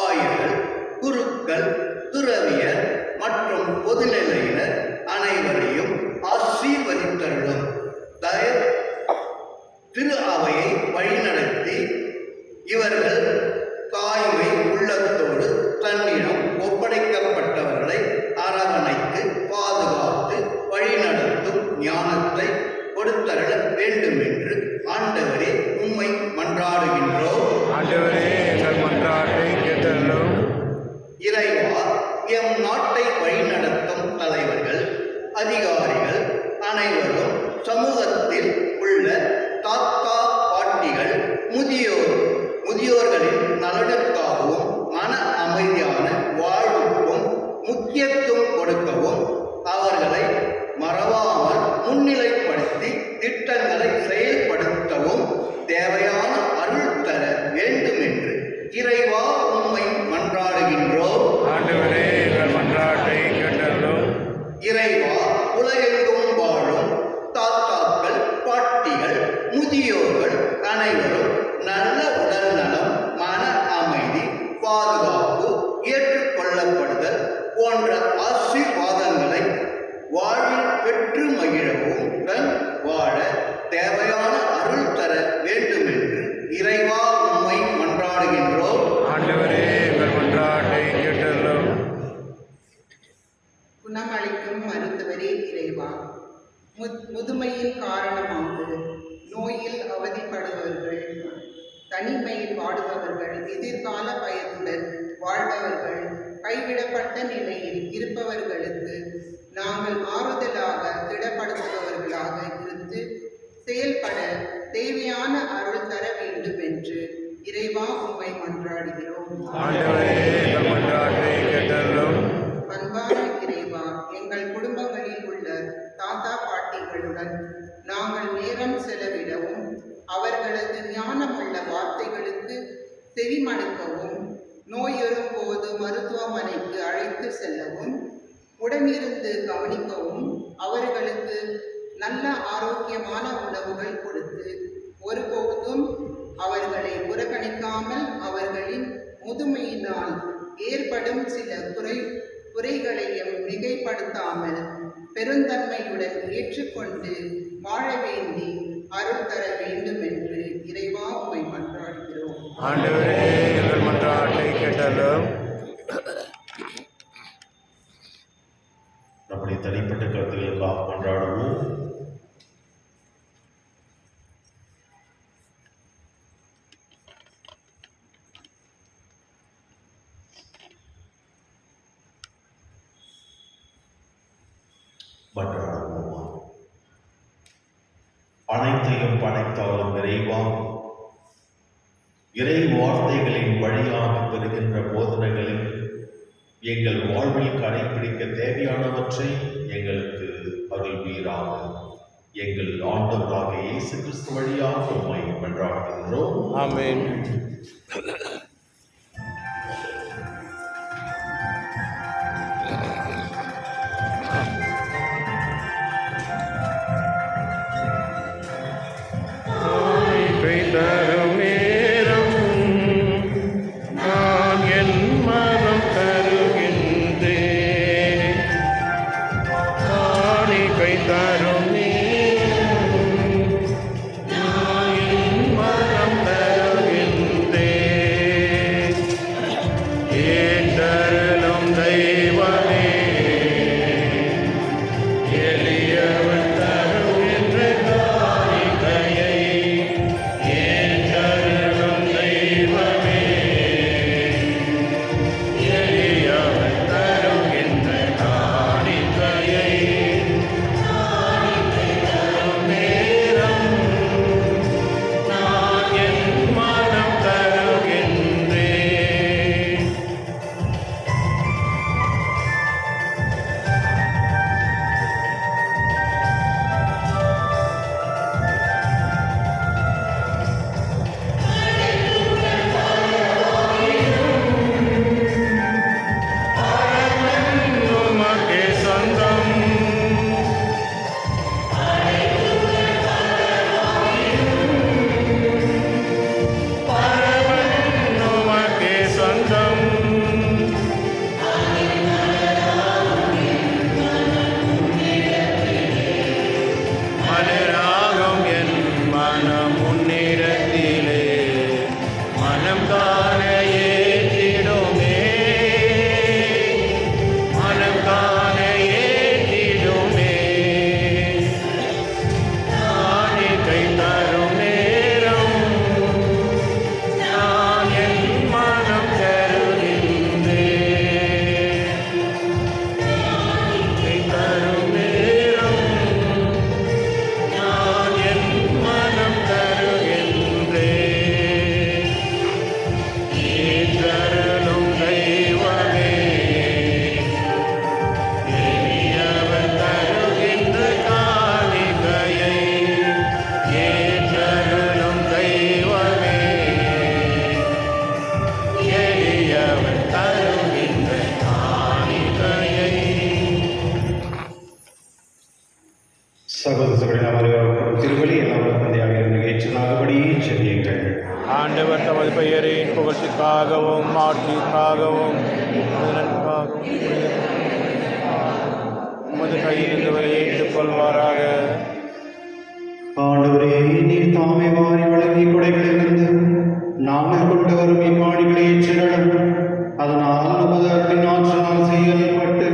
ஆயர்கள், குருக்கள், துறவியர் மற்றும் பொதுநிலையினர் அனைவரையும் ஆசீர்வதித்தருளும். திரு அவையை வழிநடத்தி இவர்கள் தாய்மை உள்ளத்தோடு தன்னிடம் ஒப்படைக்கப்பட்டவர்களை அரவணைத்து பாதுகாத்து வழிநடத்தும் ஞானத்தை கொடுத்தருள வேண்டும் என்று ஆண்டவரே உம்மை மன்றாடுகின்றோம். ஆண்டவரே எங்கள் மன்றாட்டை கேட்டருளும். இறைவா, எம் நாட்டை வழிநடத்தும் தலைவர்கள், அதிகாரிகள் அனைவரும் சமூகத்தில் உள்ள தாத்தா பாட்டிகள், முதியோர்களின் நலனுக்காகவும் மன அமைதியான வாழ்வுக்கும் முக்கியத்துவம் கொடுக்கவும் அவர்களை மறவாமல் முன்னிலைப்படுத்தி திட்டங்களை செயல்படுத்தவும் தேவையான அருள் தர வேண்டும் என்று இறைவா உம்மை மன்றாடுகின்றோம். ஆண்டவரே எங்கள் மன்றாட்டை கேட்டருளும். இறைவா, உலகெங்கும் வாழும் தாத்தாக்கள், பாட்டிகள், முதியோர்கள் அனைவரும் நல்ல உடல் நலம், மன அமைதி, பாதுகாப்பு, ஏற்றுக்கொள்ளப்படுதல் போன்ற ஆசீர்வாதங்களை வாழ்வில் பெற்று மகிழவும் வாழ தேவையான அருள் தர வேண்டும் என்று இறைவா உம்மை மன்றாடுகின்றோம். ஆண்டவரே எங்கள் மன்றாட்டை கேட்டருளும். குணமளிக்கும் மருத்துவரே இறைவா, முதுமையின் காரணமாக நோயில் அவதிப்படுபவர்கள், தனிமையில் வாடுபவர்கள், எதிர்கால பயத்துடன் வாழ்பவர்கள், கைவிடப்பட்ட நிலையில் இருப்பவர்களுக்கு நாங்கள் ஆறுதலாக திடப்படுத்துபவர்களாக இருந்து செயல்பட தேவையான அருள் தர வேண்டும் என்று இறைவா உம்மை மன்றாடுகிறோம். ஆண்டவரே எங்கள் மன்றாட்டை கேட்டருளும். அன்பான இறைவா, எங்கள் குடும்பங்களில் உள்ள தாத்தா பாட்டிகளுடன் நாங்கள் நேரம் செலவிடவும் அவர்களது ஞானமுள்ள வார்த்தைகளுக்கு செவிமடுக்கவும், நோயுறும் போது மருத்துவமனைக்கு அழைத்து செல்லவும், உடனிருந்து கவனிக்கவும், அவர்களுக்கு நல்ல ஆரோக்கியமான உணவுகள் கொடுத்து ஒருபோதும் அவர்களை புறக்கணிக்காமல் அவர்களின் முதுமையினால் ஏற்படும் சில குறைகளையும் மிகைப்படுத்தாமல் பெருந்தன்மையுடன் ஏற்றுக்கொண்டு வாழ வேண்டி அருள் தர வேண்டும் என்று இறைவா உம்மை மன்றாடுகிறோம். ஆண்டவரே எங்கள் மன்றாட்டை கேட்டருளும். நம்முடைய தனிப்பட்ட கருத்துக்களுக்காக கொண்டாடுவோம். மன்றாடுவோமா. அனைத்தையும் படைத்தாலும் இறைவா, இறை வார்த்தைகளின் வழியாக பெறுகின்ற போதனைகளை எங்கள் வாழ்வில் கடைபிடிக்க தேவையானவற்றை எங்களுக்கு அருள்வீராக. எங்கள் ஆண்டவராகிய இயேசு கிறிஸ்து வழியாக உம்மை மன்றாடுகின்றோம். ஆமென். தரும் நேரம் நான் என் மனம் தருகின்றேன். காணிக்கை தரும் நேரம் நான் என் மனம் தருகின்றேன். ஏற்றருளும் தெய்வமே, எளியவன் தருகின்ற காணிக்கையை ஏற்றருளும் தெய்வமே, எளியவன் தருகின்ற காணிக்கையை தரும் நேரம் நான் என் மனம் தருகின்றேன். உமக்கே சொந்தம் பரமன் உமக்கே சொந்தம். மலராகும் என் மனம் முன்னிறத்திலே மனம் காண ஏற்றிடுமே, மனம் காண ஏற்றிடுமே. காணிக்கை தரும் நேரம் நான் என் மனம் தருகின்றேன். காணிக்கை தரும் நேரம் நான் என் மனம் தருகின்றேன். ஏற்றருளும் தெய்வமே, எளியவன் தருகின்ற காணிக்கையை ஏற்றருளும் தெய்வமே, எளியவன் தருகின்ற காணிக்கையை. சகோதரர்களை நாம் அனைவரும் திருவழி எல்லாம் தந்தையாக இருந்து ஏற்றலாகபடி செவியுங்கள். ஆண்டவர் தமது பெயரின் புகழ்ச்சிக்காகவும் ஆட்சிக்காகவும் உமது கையிலிருந்து வெளியேற்றுக் கொள்வாராக. ஆண்டவரே, நீர் தாமே வாரி வழங்கி கொடைகளிலிருந்து நாங்கள் கொண்டு வரும் இக்காணிகளை ஏற்றிடலும். அதனால் நமது அன்பின் ஆற்றலால் செயல்பட்டு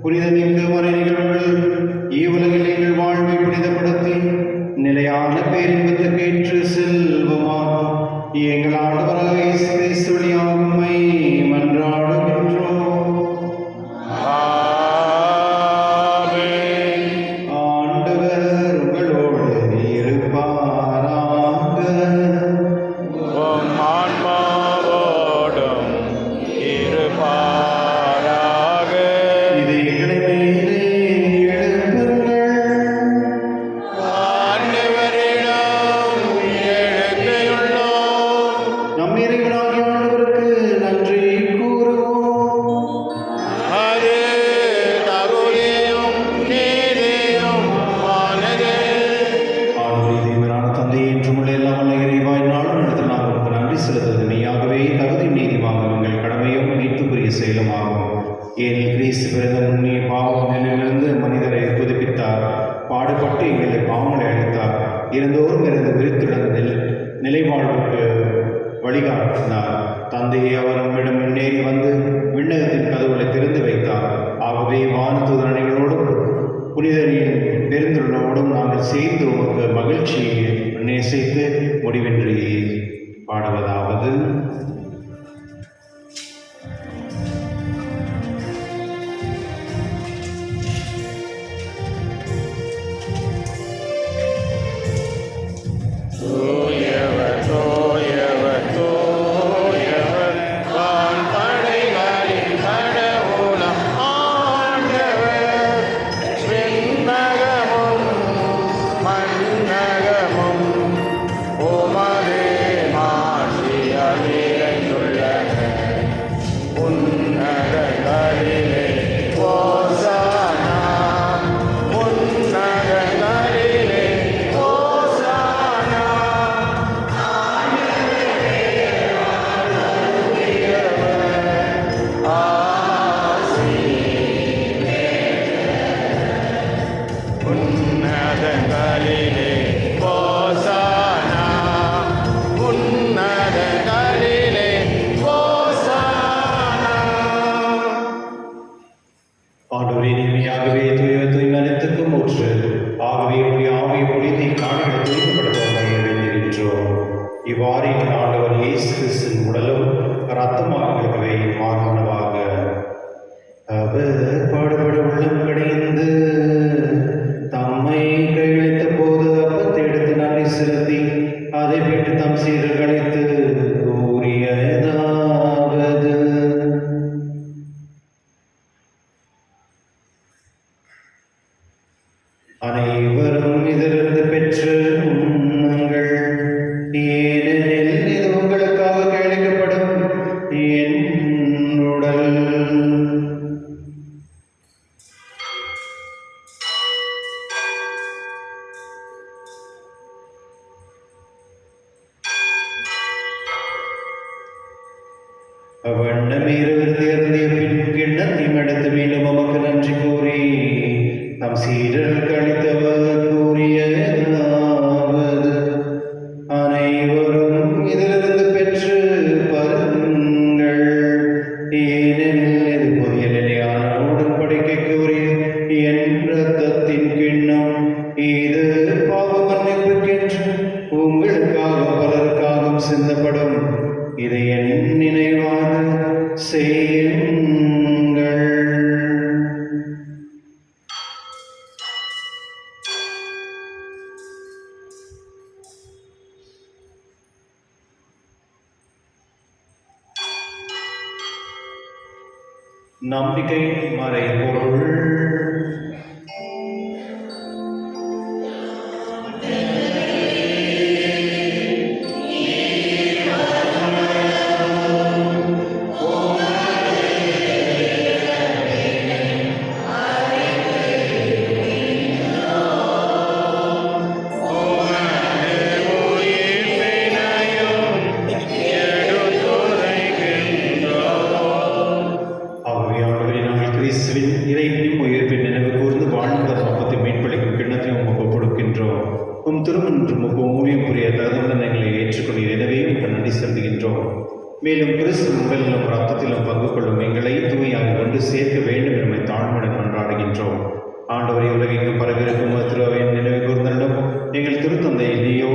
புனித மிக்க மறை நிகழ்வுகள் இவ்வுலகில் எங்கள் வாழ்வை புனிதப்படுத்தி நிலையான பேரின்பத்துக்கு ஏற்று செல்வமாக எங்கள் ஆண்டவராக இயேசு கிறிஸ்து வழியாக உம்மை மன்றாடுகின்றோம். ஆமென். ஆண்டவர் உங்களோடு இருப்பாராக. உம் ஆன்மாவோடும் இருப்பாராக. இது எங்களை மேலே எழுப்புங்கள். ஆண்டவரிடம் எழுந்தியுள்ளோம். நம் இறைவனாகிய ஆண்டவருக்கு நன்றி கூறுவோம். அது தகுதியும் நீதியும் ஆனது. ஆண்டவரே, தேவனான தந்தை, என்றும் உள்ள எல்லாம் வல்ல இறைவா, இந்நாளும் நடத்த நாங்கள் உமக்கு நன்றி செலுத்துவது மெய்யாகவே தகுதி நீதிமாக எங்கள் கடமையும் மீட்புக்குரிய செயலுமாகும். ஏனெனில் கிறிஸ்து பிறந்த முன்னே பாவ நிலையிலிருந்து மனிதரை புதுப்பித்தார், பாடுபட்டு எங்களை பாவங்களை அளித்தார், இறந்தோறும் இருந்து விருத்துடன் நிலைவாழ்வுக்கு வழிகாட்டினார். தந்தையை அவர் நம்மிடம் முன்னேறி வந்து விண்ணகத்தின் கதவுகளை திறந்து வைத்தார். ஆகவே வானதூதரணிகளோடும் புனிதரின் பெருந்தொழிலோடும் நாங்கள் சேர்ந்து உமக்கு மகிழ்ச்சியை நேசித்து முடிவின்றி பாடுவதாவது. தூயவர் தூயவர் தூயவர் வான்படைகளின் கடவுளாம் ஆண்டவர். விண்ணகமும் மண்ணகமும் உமது மாட்சியால் நிறைந்துள்ளன. உன்னதங்களிலே ஓசானா, உன்னதங்களிலே ஓசானா. உன்னதங்களிலே ஓசானா, உன்னதங்களிலே ஓசானா. ஆண்டவரே, நீமையாகவே தூய்மை அனைத்துக்கும் ஊற்று. ஆகவே உடைய ஆவியை பொழிந்து இக்காணிகளை தூய்மைப்படுத்துவதை வேண்டுகின்றோம். இவ்வாறு எங்கள் ஆண்டவர் இயேசு கிறிஸ்துவின் உடலும் இரத்தமாக எங்களுக்கவே மாறுவனவாக. அவர் பாடுபட உள்ளம் கடைந்து தம்மை கையளித்த போது அப்பத்தை எடுத்து நன்றி செலுத்தி அதை விட்டு தம் சீரர்கள் அழைத்து கூறியதாவது: அனைவரும் இதிலிருந்து பெற்று உண்ணுங்கள். ஏனெனில் இது உங்களுக்காக கையளிக்கப்படும் என் உடல். அவ்வண்ணமே இருவிருந்து இறந்திய பின் கிண்ணத்தையும் எடுத்து மீண்டும் உமக்கு நன்றி கூறி நம் சீடர்களுக்கு அளித்தவர் கூறியதாவது: அனைவரும் இதிலிருந்து பெற்று பருங்கள். ஏனெனில் இது புதிய நிலையான உடன்படிக்கைக்கு உரிய என் இரத்தத்தின் கிண்ணம். இது பாவ மன்னிப்புக்கென்று உங்களுக்காக பலருக்காகவும் சிந்தப்படும். இதை என் நினைவாக செய்யுங்கள். நம்பிக்கை மறைபொருள். ஆகவே நாங்கள் கிறிஸ்துவின் இறைவனின் உயிர்ப்பின் நினைவு கூர்ந்து வாழ்ந்த அப்பத்தை மீட்பளிக்கும் கிண்ணத்தையும் உமக்கு கொடுக்கின்றோம். உம் திருமணம் ஊழியம் புரிய தகுந்த எங்களை ஏற்றுக்கொண்டு எனவே உங்கள் நன்றி செலுத்துகின்றோம். மேலும் கிறிஸ்து உடலிலும் ரத்தத்திலும் பங்கு கொள்ளும் எங்களை தூயாக கொண்டு சேர்க்க வேண்டும் என்பதை தாழ்மையுடன் கொண்டாடுகின்றோம். ஆண்டவரை உலகெங்கும் பரவிருக்கும் திருவையின் நினைவு கூர்ந்தலும் எங்கள் திருத்தந்தை லியோ,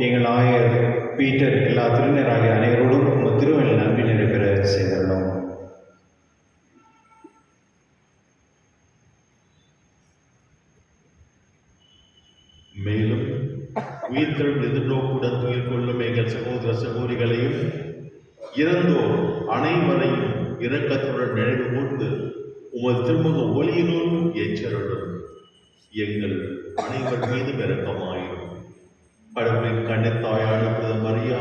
எங்கள் ஆயர் பீட்டர், எல்லா திருநராகிய அனைவரோடும் உங்கள் திருவையில் நன்றி நிறைவேற செய்துள்ளோம். மேலும் உயிர்த்தெழும் எதிர்நோக்குடன் துயில் கொள்ளும் எங்கள் சகோதர சகோதரிகளையும் இறந்தோர் அனைவரையும் இரக்கத்துடன் நினைவு கூர்ந்து உமது திருமுக ஒளியினுள் எச்சருடன் எங்கள் அனைவர் மீதும் இரக்கமாயும். கடவுளின் கண்ணித்தாயான புனித மரியா,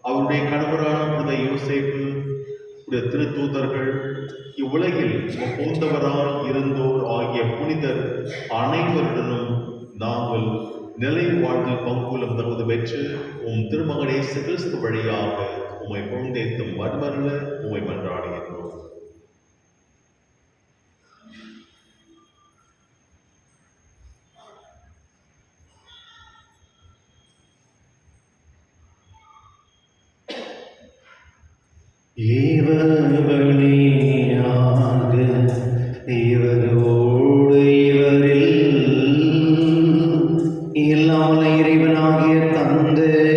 அவருடைய கணவரான புனித யோசேப்பு, புனித திருத்தூதர்கள், இவ்வுலகில் போந்தவரால் இருந்தோர் ஆகிய புனிதர் அனைவருடனும் நாங்கள் நிலை வாழ்வில் பங்குலம் தகுதி பெற்று உம் திருமகன் இயேசு கிறிஸ்து வழியாக உம்மை புகழ்ந்தேத்தும் மர்மல்ல உம்மை மன்றாடுகின்றோம். இவர்களாக இவரோடு இவரில் இல்லாத இறைவனாகிய தந்தையே,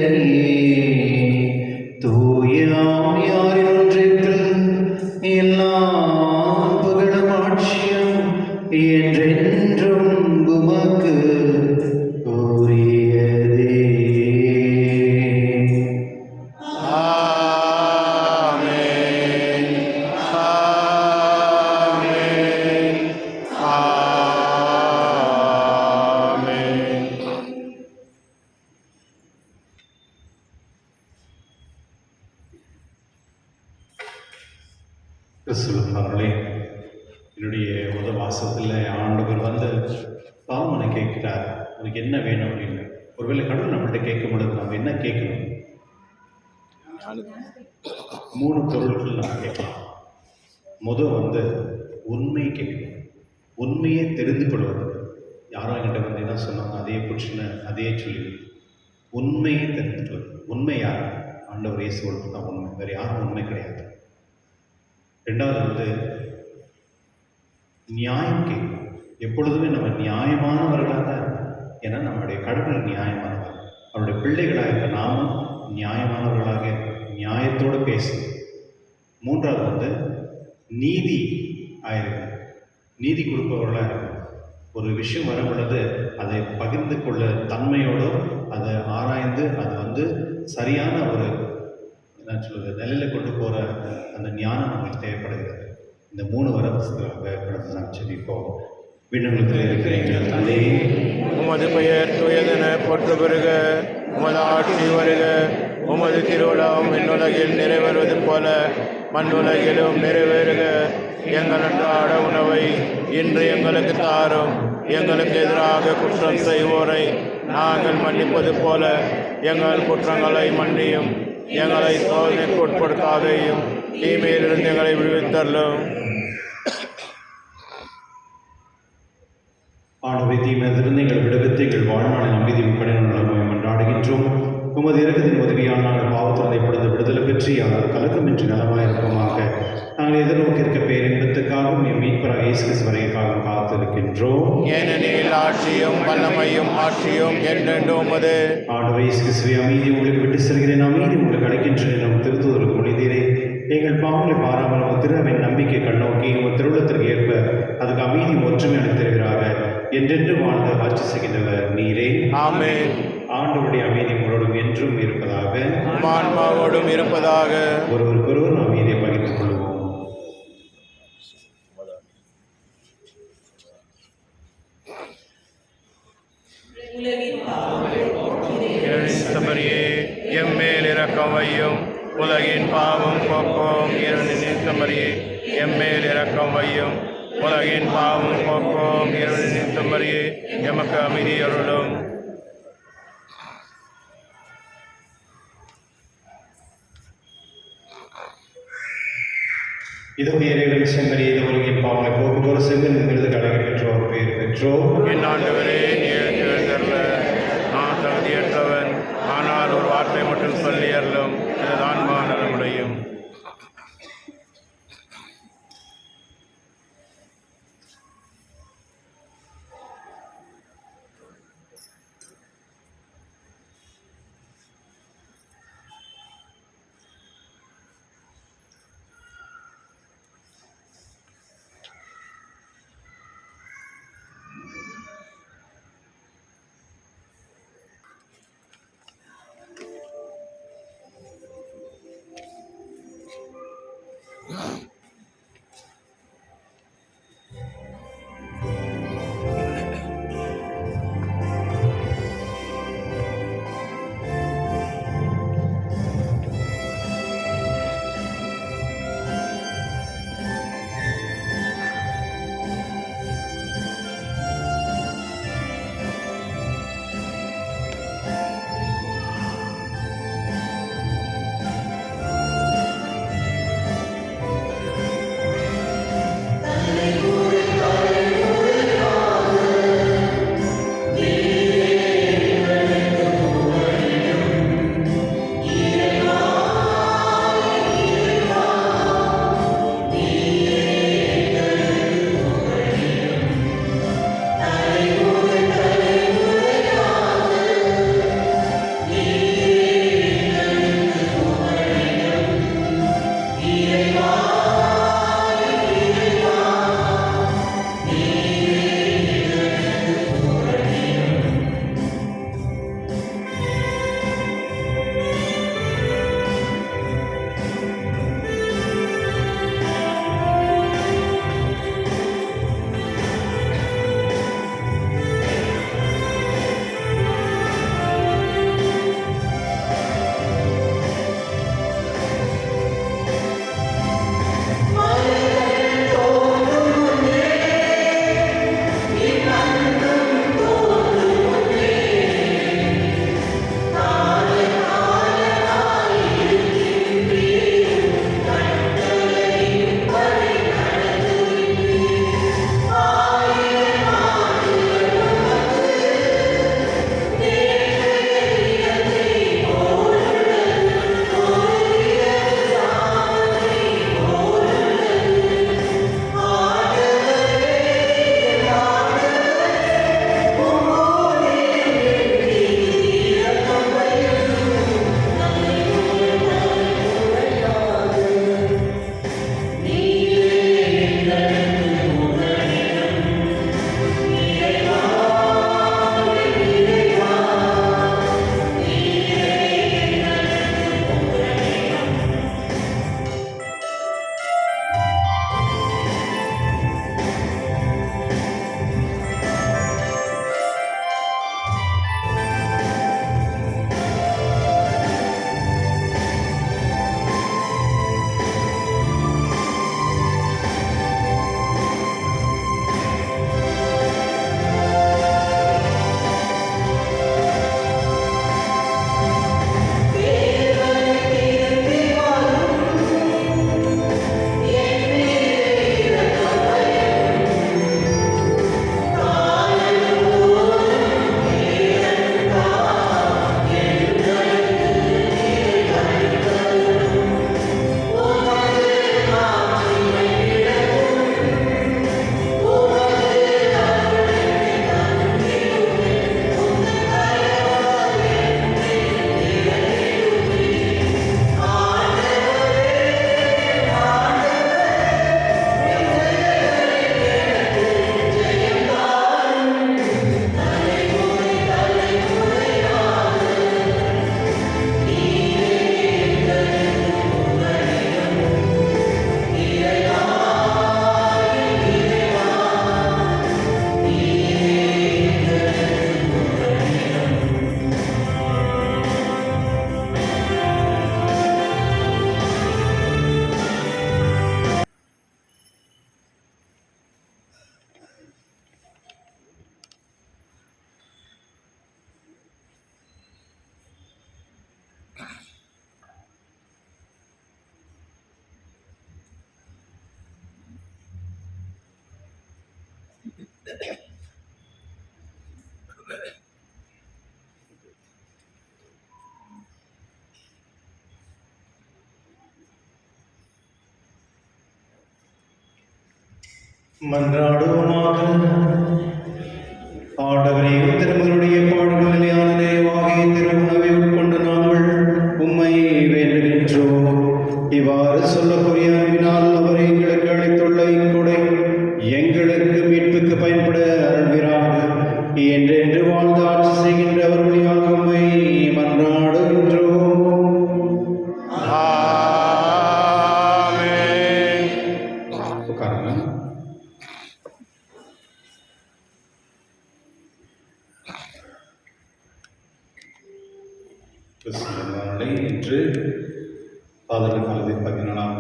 தூய ஆவியாரின் ஒன்றிற்கில் எல்லா புகழும் ஆட்சியும் என்றென்றும் உமக்கு உரியதே. கிறிஸ்துவர்களே, என்னுடைய முதல் வாசத்தில் ஆண்டவர் வந்து பாவமனை கேட்கிறார், உனக்கு என்ன வேணும் அப்படின்னு. ஒருவேளை கடவுள் நம்மள்கிட்ட கேட்கும் பொழுது நம்ம என்ன கேட்கணும்? 3 பொருட்கள் நம்ம கேட்கலாம். முதல் வந்து உண்மையை கேட்கணும். உண்மையை தெரிந்து கொள்வது. யாரும் என்கிட்ட வந்து என்ன சொன்னாங்க அதையே சொல்லி உண்மையை தெரிந்து கொள்வது. உண்மை யார்? ஆண்டவர் இயேசு ஒருத்தர் தான் உண்மை, வேறு யாரும் உண்மை கிடையாது. 2வது வந்து நியாயம் கேட்கணும். எப்பொழுதுமே நம்ம நியாயமானவர்களாக தான் இருக்கணும். ஏன்னா நம்மளுடைய கடவுள் நியாயமானவர். அவருடைய பிள்ளைகளாக இருக்க நாமும் நியாயமானவர்களாக நியாயத்தோடு பேசணும். 3வது வந்து நீதி ஆயிருக்கணும். நீதி கொடுப்பவர்களாக இருக்கணும். ஒரு விஷயம் வரும் பொழுது அதை பகிர்ந்து கொள்ள தன்மையோடு அதை ஆராய்ந்து அதை வந்து சரியான ஒரு என்ன சொல்வது நிலையில் கொண்டு போகிற அந்த ஞானம் நம்மளுக்கு தேவைப்படுகிறது. இந்த 3 வரத்துக்காக கடந்து நாம் செபிப்போம். விண்ணகத்தில் இருக்கிற எங்கள் தந்தையே, உமது பெயர் தூயதென போற்று பெறுக. உமது ஆட்சி வருக. உமது திருவிழாவும் விண்ணுலகில் நிறைவேறுவது போல மண்ணுலகிலும் நிறைவேறுக. எங்கள் அன்றாட உணவை இன்று எங்களுக்கு தாரும். எங்களுக்கு எதிராக குற்றம் செய்வோரை நாங்கள் மன்னிப்பது போல எங்கள் குற்றங்களை மன்னியும். எங்களை சோதனைக்கு உட்படுத்தாதையும் தீமையிலிருந்து எங்களை விடுவித்தள்ளும். ஆண்டவரை தீமையிலிருந்து எங்கள் விடுவித்து எங்கள் வாழ்நாளின் அமைதியும் கடின நலமையும் கொண்டாடுகின்றோம். உமது இறக்கத்தின் உதவியால் நாங்கள் பாவத்திலிருந்து இப்பொழுது விடுதலை பெற்று யாரும் கலக்கமின்றி நலமாக இருப்போமாக. நாங்கள் எதிர்நோக்கியிருக்க பேரின்பத்துக்காகவும் என் மீட்பராக இயேசு கிறிஸ்து வருகைக்காகவும் காத்திருக்கின்றோம். ஏனெனில் ஆட்சியும் வல்லமையும் ஆட்சியும் என்றென்றும் உமது. ஆண்டவரை இயேசு கிறிஸ்துவை அமைதி உங்களுக்கு விட்டு செல்கிறேன், அமைதி உங்களுக்கு அளிக்கின்றேன் எனும் திருத்துதலுக்கு மொழிதீரே. எங்கள் பாவங்களை பாராமல் உங்கள் திருவின் நம்பிக்கை கண்ணோக்கி உங்கள் திருவுள்ளத்திற்கு ஏற்ப அதுக்கு அமைதி ஒற்றுமை அளித்திருக்கிறாக என்றென்று வாழ்ந்து ஆட்சி செய்கின்றவர் நீரே. ஆமென். ஆண்டவருடைய அமைதி உங்களோடும் என்றும் இருப்பதாக, ஆன்மாவோடும் இருப்பதாக. ஒருவருக்கொருவர் அமைதியை பகிர்ந்து கொள்வோம். சபரியே எம்மேல் இரக்கம் வையும். உலகின் பாவம் போக்கும் இறைவனின் சபரியே எம்மேல் இரக்கம் வையும். உலகின் பாவம் போக்கும் இறைவனின் சபரியே எமக்கு அமைதி அருளும். இது இறைவன் செம்மறி, இது உலகின் பாவங்களை போக்குவரத்து செம்மறி விருது கடலை பெற்றோர் பேர் பெற்றோர். என் ஆண்டவரே, நீ எழுந்தருள நான் தகுதியற்றவன், ஆனால் ஒரு வார்த்தை மட்டும் சொல்லி அருளும், இதுதான் நலமுடையும். மன்றாடுவோமாக. ஆண்டவரே, திருமகளுடைய பாடுகள் நிலையான நிறைவாகிய திருவுணவை உட்கொண்ட நாங்கள் உம்மை வேண்டுகின்றோம். இவ்வாறு சொல்லக்கூடிய அன்பினால் அவரை எங்களுக்கு அளித்துள்ள இக்கொடை எங்களுக்கு மீட்புக்கு பயன்பட அருள்கிறாக. என்றென்று வாழ்ந்து ஆட்சி செய்கின்ற அவர் வழியாக உம்மை மன்றாடுகின்றோம். ஆமென். உட்காருங்க. கிறிஸ்துவின் நாளை இன்று பாதக காலத்தின் 14ஆம்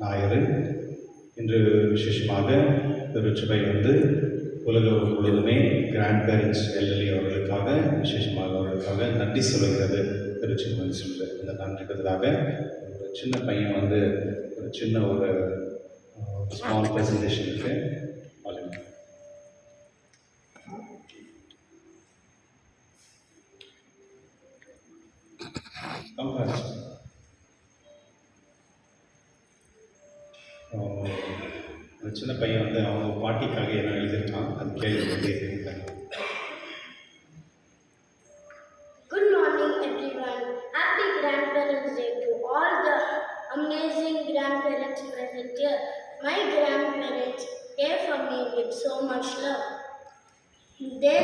ஞாயிறு. இன்று விசேஷமாக திருச்சபை உலகம் முழுவதுமே கிராண்ட் பேரண்ட்ஸ் எல்எல்இ அவர்களுக்காக விசேஷமாக அவர்களுக்காக நன்றி சொல்கிறது. திருச்சபை சொல்கிறது. இந்த நன்றிக்கிறதுக்காக ஒரு சின்ன பையன் ஒரு சின்ன ஒரு ஸ்மால் ப்ரெசன்டேஷன் இருக்கு. ஒரு சின்ன பையன் அவங்க பாட்டிக்காக என்ன எழுதியிருக்கான், அது கேள்வி. Good morning, everyone. Happy Grandparents' Day to all the amazing grandparents present here. My grandparents care for me with so much love. They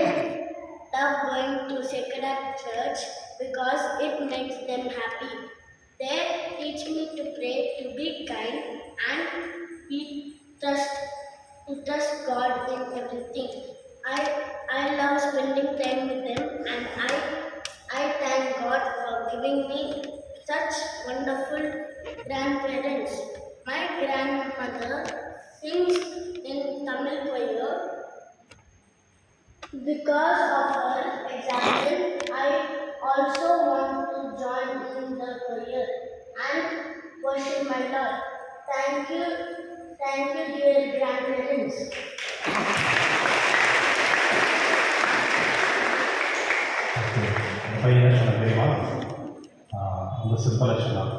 love going to Sacred Church because it makes them happy. They teach me to pray, to be kind, and trust God in everything. I love spending time with them, and I thank God for giving me such wonderful grandparents. My grandmother sings in Tamil choir. Because of her example, I also want to join in the choir and worship my Lord. Thank you, dear grandparents. பையன் சொன்ன தெரியுமா? ரொம்ப சிம்பிளாக சொல்லலாம்.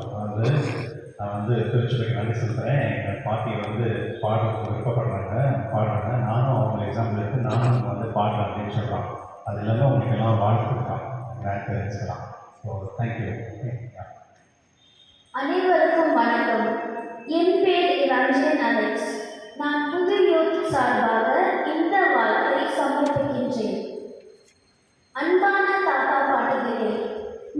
நான் திருச்சிக்கு நன்றி சொல்கிறேன். எங்கள் பாட்டி பாடுறதுக்கு விருப்பப்படுறாங்க, பாடுறாங்க. நானும் அவங்க எக்ஸாம்பிள் எடுத்து நானும் பாடுறேன் அப்படின்னு சொல்கிறான். அது இல்லாமல் உங்களுக்கு எல்லாம் வாழ்த்து கொடுத்தான் கிராண்ட் பேரண்ட்ஸ்க்கெல்லாம். So thank you. அனைவருக்கும் வணக்கம். என் பேர் ரஞ்சன் அலெக்ஸ். நான் புது யூத் சார்பாக இந்த வாழ்த்தை சமர்ப்பிக்கின்றேன். அன்பான தாத்தா பாட்டிகளே,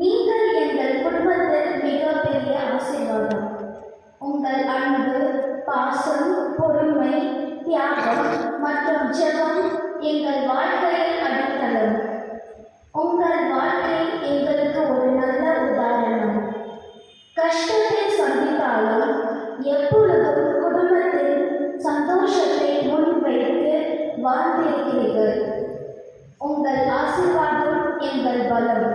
நீங்கள் எங்கள் குடும்பத்தில் மிகப்பெரிய ஆசீர்வாதம். உங்கள் அன்பு, பாசம், பொறுமை, தியாகம் மற்றும் ஜெபம் எங்கள் வாழ்க்கையில் அடித்தளம். உங்கள் வாழ்க்கை எங்களுக்கு ஒரு நல்ல உதாரணம். கஷ்டத்தை சந்தித்தாலும் எப்பொழுதும் குடும்பத்தில் சந்தோஷத்தை முன்வைத்து வாழ்ந்திருக்கிறீர்கள். உங்கள் ஆசீர்வாதம் எங்கள் பலம்.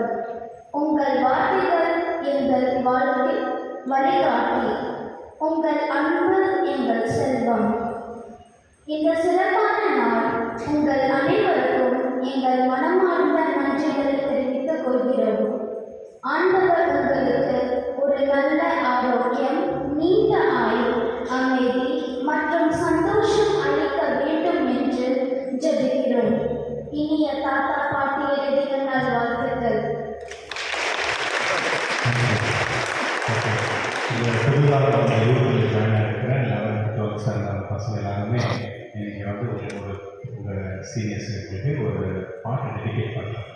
உங்கள் வார்த்தைகள் எங்கள் வாழ்வில் வழிகாட்டி. உங்கள் அன்பு எங்கள் செல்வம். இந்த சிறப்பான நாள் உங்கள் அனைவருக்கும் எங்கள் மனமார்ந்த நன்றிகளை தெரிவித்துக் கொள்கிறோம். ஆண்டவர் உங்களுக்கு ஒரு நல்ல ஆரோக்கியம், நீண்ட ஆயுள், அமைதி மற்றும் சந்தோஷம் அளிக்க வேண்டும் என்று ஜெபிக்கிறோம். இனிய தாத்தா பாட்டியருக்கு நல்வாழ்த்துக்கள். புதுதாக யூடியூப்ல ஜாயின் ஆகிருக்கிறேன். 11th 12th ஸ்டாண்டர்ட் பசங்க எல்லாருமே இன்னைக்கு ஒரு சீனியர்ஸுக்கு ஒரு பாட்டை டெடிகேட் பண்ணுறேன்.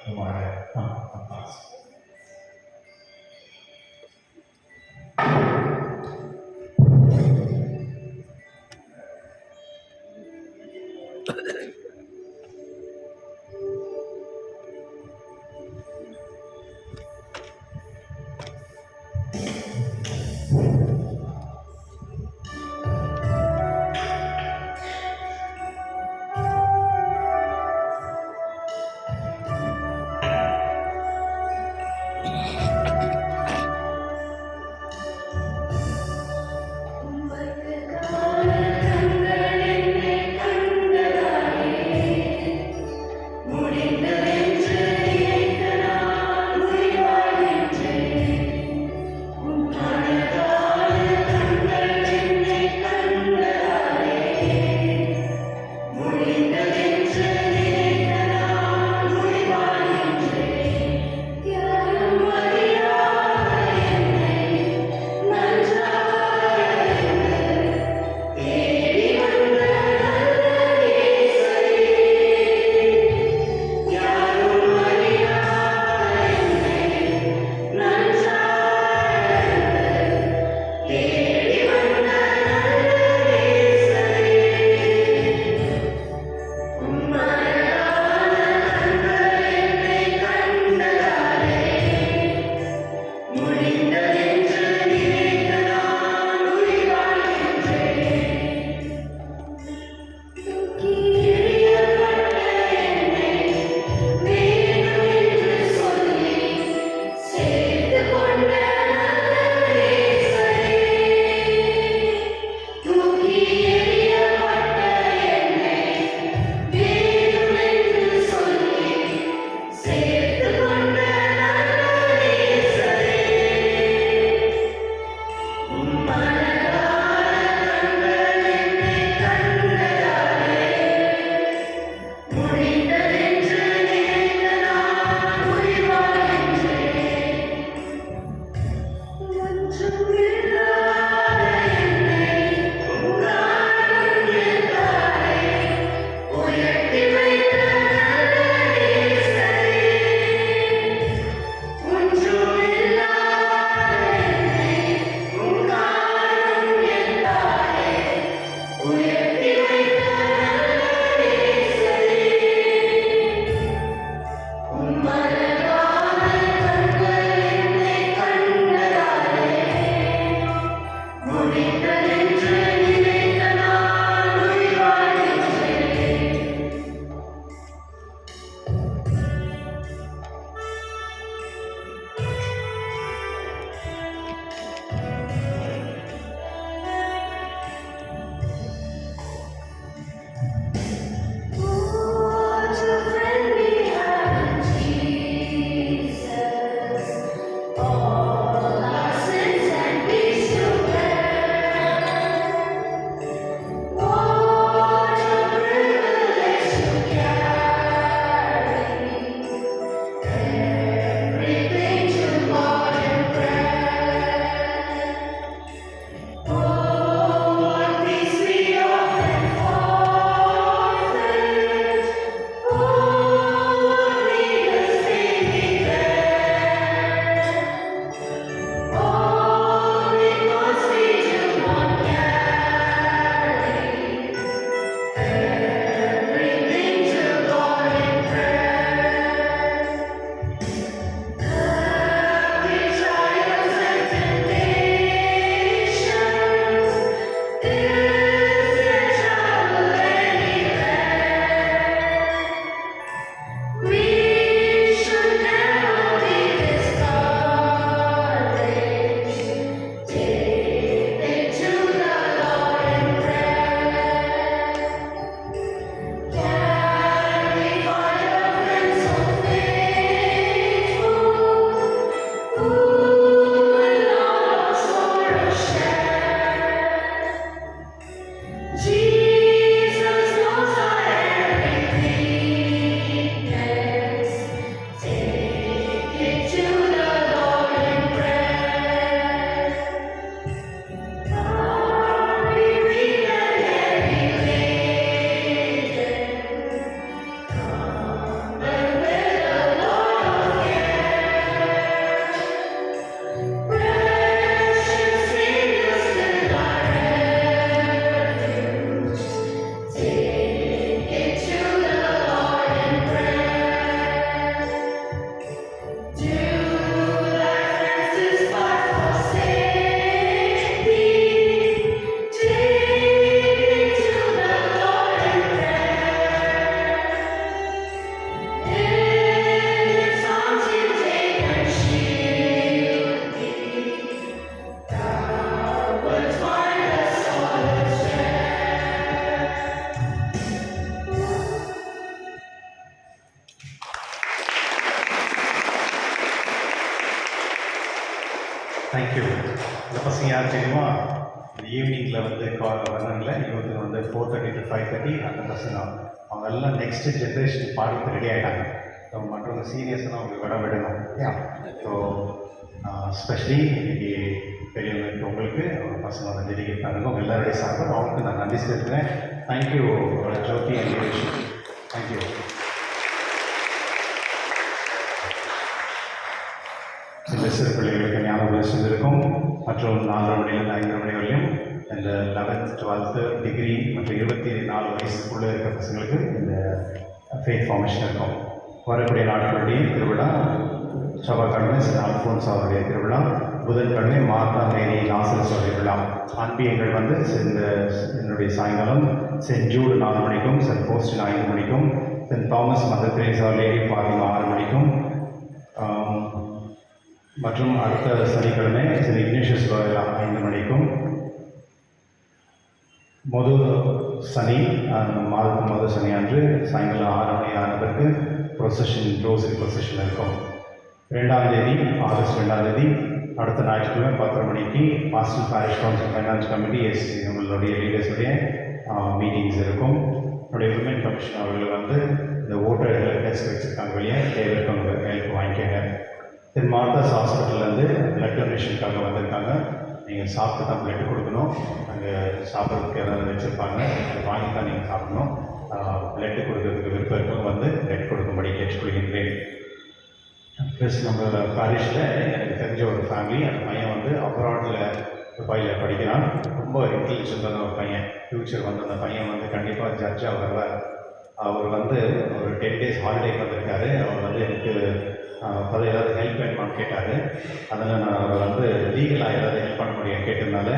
தேங்க்யூ. இந்த பசங்க யார் தெரியுமா? இந்த ஈவினிங்கில் வந்து வர்றாங்கள இவங்க வந்து 4:30 to 5:30 அந்த பசங்க அவங்க எல்லாம் நெக்ஸ்ட் ஜென்ரேஷன் பாடுறதுக்கு ரெடி ஆகிட்டாங்க. ஸோ மற்றவங்க சீனியர்ஸ்லாம் அவங்களுக்கு விட விடணும். ஸோ ஸ்பெஷலி இன்னைக்கு பெரியவங்களுக்கு உங்களுக்கு அவங்க பசங்க வந்து டெடிகேட் பண்ணுங்க. உங்கள் எல்லாருடைய சார்பாக அவங்களுக்கு நான் நன்றி செலுத்துகிறேன். தேங்க்யூ ஜோதி அண்ட் யுரேஷ். தேங்க்யூ. இந்த சிறு பிள்ளைகளுக்கு ஞாபகம் உபதேசம் இருக்கும் மற்றும் 4 மணிலேருந்து 5 மணி வரையும் இந்த 11th 12th டிகிரி மற்றும் 24 வயசுக்குள்ளே இருக்கிற பசங்களுக்கு இந்த ஃபெய்த் ஃபார்மேஷன் இருக்கும். வரக்கூடிய நாட்களுடைய திருவிழா செவ்வாய்க்கிழமை சென்ட் அல்ஃபோன்ஸ் அவருடைய திருவிழா, புதன்கிழமை மார்த்தா மேரி லாசரஸ் அவருடைய விழா. அன்பியங்கள் வந்து என்னுடைய சாயங்காலம் சென்ட் ஜூட் 4 மணிக்கும், சென்ட் போஸ்டின் 5 மணிக்கும், Saint Thomas Mother Teresa Lady Fatima 6 மணிக்கும் மற்றும் அடுத்த சனிக்கிழமை சென்ட் இக்னேஷியஸ் ரோயல் 5 மணிக்கும், சனி மாதத்தின் முதல் சனி அன்று சாயங்காலம் 6 மணி ஆனதற்கு ப்ரொசஷன் ரோசரி ப்ரொசஷன் இருக்கும். 2ஆம் தேதி ஆகஸ்ட் 2ஆம் தேதி அடுத்த ஞாயிற்றுக்கிழமை 10:30 மணிக்கு pastel parish council finance committee உங்களுடைய லீடர்ஸுடைய மீட்டிங்ஸ் இருக்கும். என்னுடைய விமன் கமிஷன் அவர்கள் வந்து இந்த ஓட்டர் டெஸ்ட் வச்சுருக்காங்க வெளியே தேவைக்கு அவங்க ஹெல்ப் வாங்கிக்கோங்க. தென் மார்த்தாஸ் ஹாஸ்பிட்டல்லேருந்து பிளட் டொனேஷனுக்காக வந்திருக்காங்க. நீங்கள் சாப்பிட்டு தான் பிளட் கொடுக்கணும். அங்கே சாப்பிட்றதுக்கு ஏதாவது வச்சுருப்பாங்க, அதை வாங்கி தான் நீங்கள் சாப்பிடணும். பிளட்டு கொடுக்கறதுக்கு விருப்பம் இருக்கவங்க வந்து பிளட் கொடுக்கும்படி கேட்டுக்கொள்கின்றேன். ப்ளஸ் நம்ம பாரிஷில் எனக்கு தெரிஞ்ச ஒரு ஃபேமிலி, அந்த பையன் வந்து அப்ராடில் துபாயில் படிக்கிறான். ரொம்ப இன்டெலிஜென்ட்டான ஒரு பையன். ஃப்யூச்சர் வந்து அந்த பையன் வந்து கண்டிப்பாக ஜட்ஜாக வருவார். அவர் வந்து ஒரு 10 days ஹாலிடேக்கு வந்திருக்காரு. அவர் வந்து எனக்கு அதில் ஏதாவது ஹெல்ப் வேணுமான்னு கேட்டார். அதில் நான் அவர் வந்து லீகலாக ஏதாவது ஹெல்ப் பண்ண முடியும் கேட்டதுனால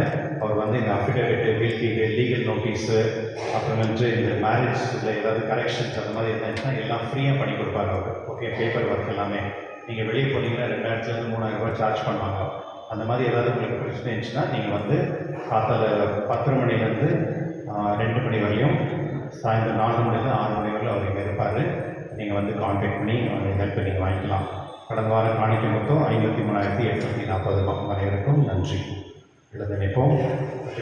அவர் வந்து இந்த அஃபிடேவிட்டு வீல்கீடு லீகல் நோட்டீஸு அப்புறம் வந்து இந்த மேரேஜில் ஏதாவது கரெக்ஷன்ஸ் அந்த மாதிரி இருந்துச்சுன்னா எல்லாம் ஃப்ரீயாக பண்ணி கொடுப்பாரு அவர். ஓகே, பேப்பர் ஒர்க் எல்லாமே. நீங்கள் வெளியே போனீங்கன்னா 2000 3,000 ரூபாய் சார்ஜ் பண்ணுவாங்க. அந்த மாதிரி ஏதாவது உங்களுக்கு பிரச்சனை இருந்துச்சுன்னா நீங்கள் வந்து காத்தால 10 மணிலேருந்து 2 மணி வரையும், சாயந்தரம் 4 மணிலேருந்து 6 மணி வரையும் அவர் இங்கே இருப்பார். நீங்கள் வந்து கான்டாக்ட் பண்ணி அவங்க ஹெல்ப் நீங்கள் வாங்கிக்கலாம். கடந்த வாரம் காணிக்க மொத்தம் 53,840 அனைவருக்கும் நன்றி. இதை நினைப்போம்.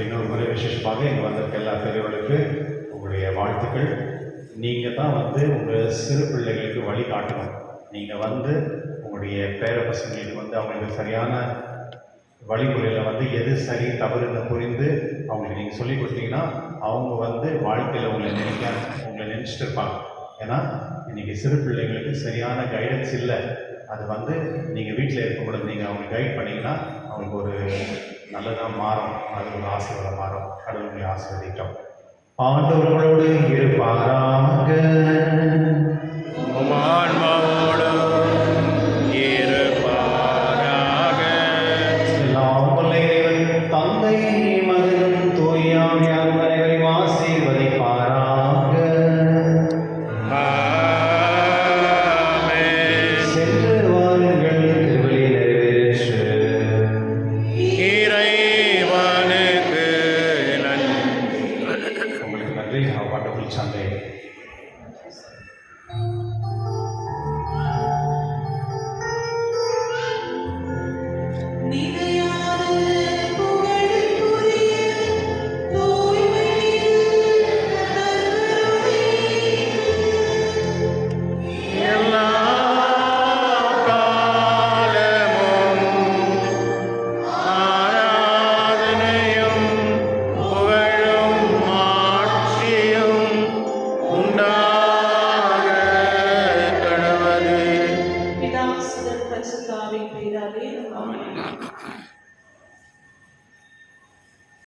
இன்னொரு முறை விசேஷமாக இங்கே வந்திருக்க எல்லா பெரியவர்களுக்கு உங்களுடைய வாழ்த்துக்கள். நீங்கள் தான் வந்து உங்கள் சிறு பிள்ளைகளுக்கு வழி காட்டணும். நீங்கள் வந்து உங்களுடைய பேர பசங்களுக்கு வந்து அவங்களுக்கு சரியான வழிமுறையில் வந்து எது சரி தவறுன்னு புரிந்து அவங்களுக்கு நீங்கள் சொல்லிக் கொடுத்தீங்கன்னா அவங்க வந்து வாழ்க்கையில் உங்களை நினச்சிட்டு இருப்பாங்க. ஏன்னா இன்றைக்கி சிறு பிள்ளைங்களுக்கு சரியான கைடன்ஸ் இல்லை. அது வந்து நீங்கள் வீட்டில் இருக்கும்பொழுது நீங்கள் அவங்க கைட் பண்ணிங்கன்னா அவங்களுக்கு ஒரு நல்லதாக மாறும். அது ஒரு ஆசீர்வாதம் மாறும். கடவுளுடைய ஆசீர்வதிக்கும். ஆண்டவர்களோடு இருப்பாராக. தந்தை மகனும் தூயாவியாரும் அனைவரையும் ஆசீர்வதிப்பாராக. சென்று வாருங்கள், திருவழி நிறைவேற்று. இறைவனுக்கு உங்களுக்கு நன்றி. Wonderful Sunday. பிதா சுதன் பரிசுத்த ஆவியின் பெயராலே ஆமென்.